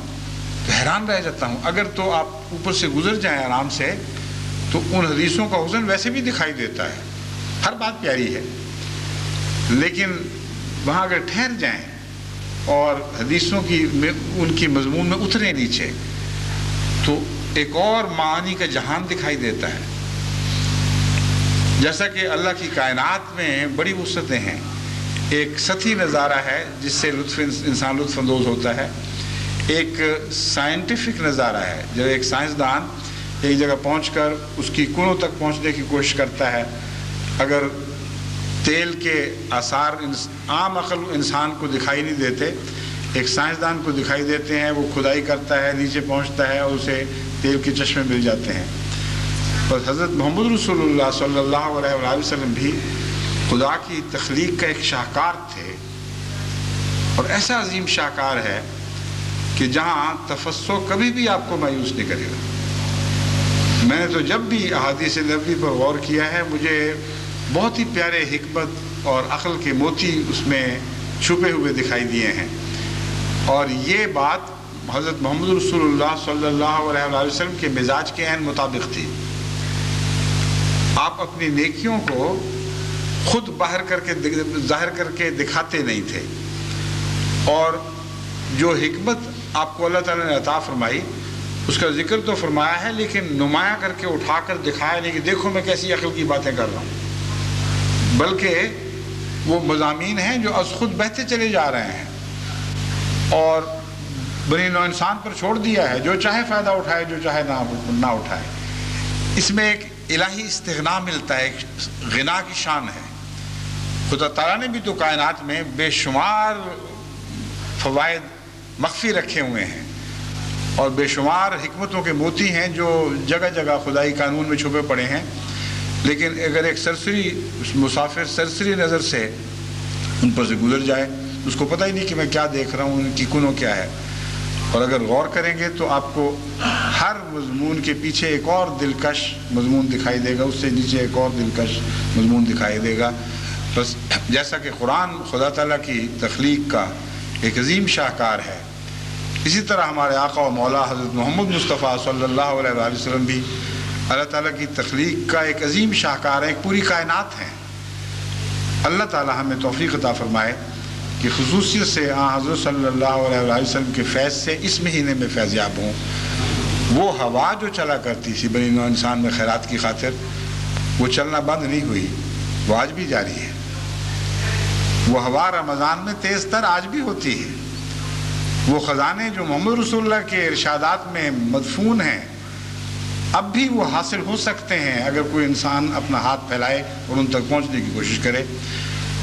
تو حیران رہ جاتا ہوں۔ اگر تو آپ اوپر سے گزر جائیں آرام سے تو ان حدیثوں کا حسن ویسے بھی دکھائی دیتا ہے، ہر بات پیاری ہے، لیکن وہاں اگر ٹھہر جائیں اور حدیثوں کی ان کی مضمون میں اتریں نیچے تو ایک اور معانی کا جہان دکھائی دیتا ہے۔ جیسا کہ اللہ کی کائنات میں بڑی وسعتیں ہیں، ایک سطحی نظارہ ہے جس سے انسان لطف اندوز ہوتا ہے، ایک سائنٹیفک نظارہ ہے جب ایک سائنسدان ایک جگہ پہنچ کر اس کی کنوں تک پہنچنے کی کوشش کرتا ہے۔ اگر تیل کے آثار عام عقل انسان کو دکھائی نہیں دیتے، ایک سائنسدان کو دکھائی دیتے ہیں، وہ کھدائی کرتا ہے، نیچے پہنچتا ہے اور اسے تیل کے چشمے مل جاتے ہیں۔ اور حضرت محمد رسول اللہ صلی اللہ علیہ وآلہ وسلم بھی خدا کی تخلیق کا ایک شاہکار تھے، اور ایسا عظیم شاہکار ہے کہ جہاں تفسر کبھی بھی آپ کو مایوس نہیں کرے گا۔ میں نے تو جب بھی احادیث نبوی پر غور کیا ہے، مجھے بہت ہی پیارے حکمت اور عقل کے موتی اس میں چھپے ہوئے دکھائی دیے ہیں، اور یہ بات حضرت محمد رسول اللہ صلی اللہ علیہ وآلہ وسلم کے مزاج کے عین مطابق تھی۔ آپ اپنی نیکیوں کو خود ظاہر کر کے دکھاتے نہیں تھے، اور جو حکمت آپ کو اللہ تعالیٰ نے عطا فرمائی اس کا ذکر تو فرمایا ہے، لیکن نمایاں کر کے اٹھا کر دکھایا نہیں کہ دیکھو میں کیسی عقل کی باتیں کر رہا ہوں، بلکہ وہ مضامین ہیں جو از خود بہتے چلے جا رہے ہیں، اور بنی نوع انسان پر چھوڑ دیا ہے، جو چاہے فائدہ اٹھائے، جو چاہے نہ اٹھائے۔ اس میں ایک الہی استغنا ملتا ہے، ایک غنا کی شان ہے۔ خدا تعالیٰ نے بھی تو کائنات میں بے شمار فوائد مخفی رکھے ہوئے ہیں، اور بے شمار حکمتوں کے موتی ہیں جو جگہ جگہ خدائی قانون میں چھپے پڑے ہیں، لیکن اگر ایک سرسری مسافر سرسری نظر سے ان پر سے گزر جائے اس کو پتہ ہی نہیں کہ میں کیا دیکھ رہا ہوں، ان کی کنوں کیا ہے۔ اور اگر غور کریں گے تو آپ کو ہر مضمون کے پیچھے ایک اور دلکش مضمون دکھائی دے گا، اس سے نیچے ایک اور دلکش مضمون دکھائی دے گا۔ بس جیسا کہ قرآن خدا تعالیٰ کی تخلیق کا ایک عظیم شاہکار ہے، اسی طرح ہمارے آقا و مولا حضرت محمد مصطفیٰ صلی اللہ علیہ وآلہ وسلم بھی اللہ تعالیٰ کی تخلیق کا ایک عظیم شاہکار ہے، ایک پوری کائنات ہے۔ اللہ تعالیٰ ہمیں توفیق عطا فرمائے کہ خصوصیت سے حضرت صلی اللہ علیہ وآلہ وسلم کے فیض سے اس مہینے میں فیضیاب ہوں۔ وہ ہوا جو چلا کرتی تھی بنی نوع انسان میں خیرات کی خاطر، وہ چلنا بند نہیں ہوئی، وہ آج بھی جاری ہے۔ وہ ہوا رمضان میں تیز تر آج بھی ہوتی ہے۔ وہ خزانے جو محمد رسول اللہ کے ارشادات میں مدفون ہیں اب بھی وہ حاصل ہو سکتے ہیں اگر کوئی انسان اپنا ہاتھ پھیلائے اور ان تک پہنچنے کی کوشش کرے۔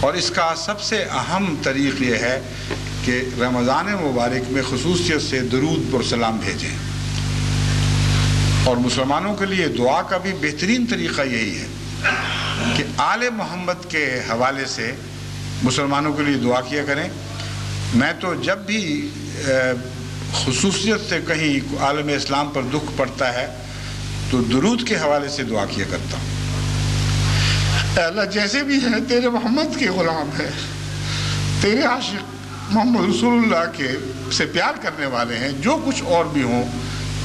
اور اس کا سب سے اہم طریق یہ ہے کہ رمضان مبارک میں خصوصیت سے درود پر سلام بھیجیں، اور مسلمانوں کے لیے دعا کا بھی بہترین طریقہ یہی ہے کہ آل محمد کے حوالے سے مسلمانوں کے لیے دعا کیا کریں۔ میں تو جب بھی خصوصیت سے کہیں عالم اسلام پر دکھ پڑتا ہے تو درود کے حوالے سے دعا کیا کرتا ہوں۔ اے اللہ جیسے بھی ہے تیرے محمد کے غلام ہے، تیرے عاشق محمد رسول اللہ کے سے پیار کرنے والے ہیں، جو کچھ اور بھی ہوں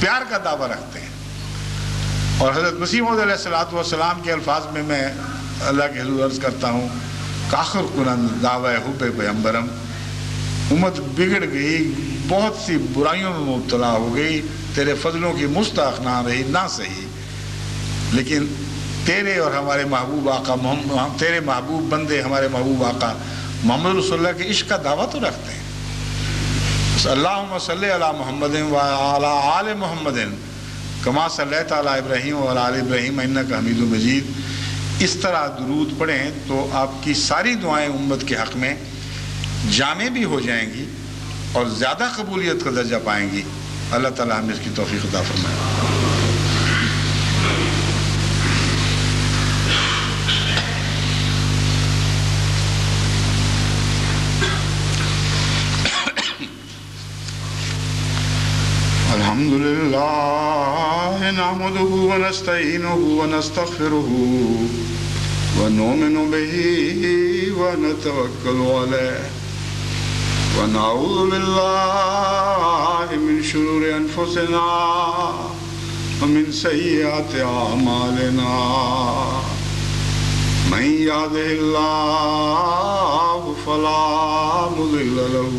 پیار کا دعویٰ رکھتے ہیں۔ اور حضرت مسیح موعود علیہ السلام کے الفاظ میں میں اللہ کے حضور عرض کرتا ہوں کہ آخر کنند دعوی حب پیغمبرم، امت بگڑ گئی، بہت سی برائیوں میں مبتلا ہو گئی، تیرے فضلوں کی مستحق نہ رہی، نہ صحیح، لیکن تیرے اور ہمارے محبوب آقا محمد، تیرے محبوب بندے ہمارے محبوب آقا محمد رسول اللہ کے عشق کا دعویٰ تو رکھتے ہیں. اللہم صلی علی محمد وعلی آل محمد کما صلیت علی ابراہیم وعلی آل ابراہیم انک حمید مجید. اس طرح درود پڑھیں تو آپ کی ساری دعائیں امت کے حق میں جامع بھی ہو جائیں گی اور زیادہ قبولیت کا درجہ پائیں گی. اللہ تعالیٰ ہمیں اس کی توفیق عطا فرمائے. الحمد لله نحمده ونستعينه ونستغفره ونؤمن به ونتوكل عليه ونعوذ بالله من شرور أنفسنا ومن سيئات أعمالنا. من يهده الله فلا مضل له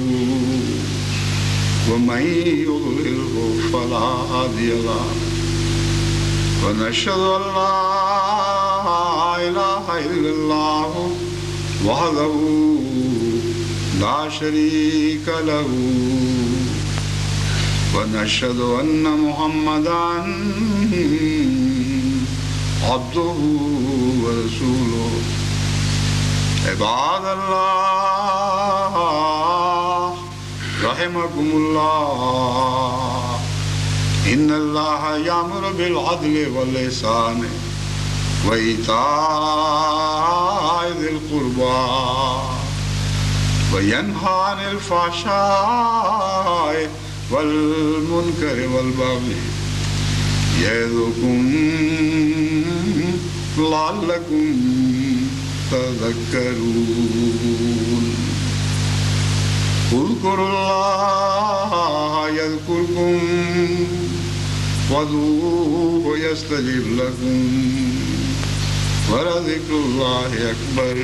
ومن يضلله فلا هادي له. ونشهد أن لا إله إلا الله وحده لا شريك له ونشهد أن محمدا عبده ورسوله. عباد الله رحمكم الله إن الله يأمر بالعدل والإحسان وإيتاء ذي القربى وينهى عن الفحشاء والمنكر والبغي يعظكم لعلكم تذكرون. اذكروا الله يذكركم وادعوه يستجب لكم ولذكر الله أكبر.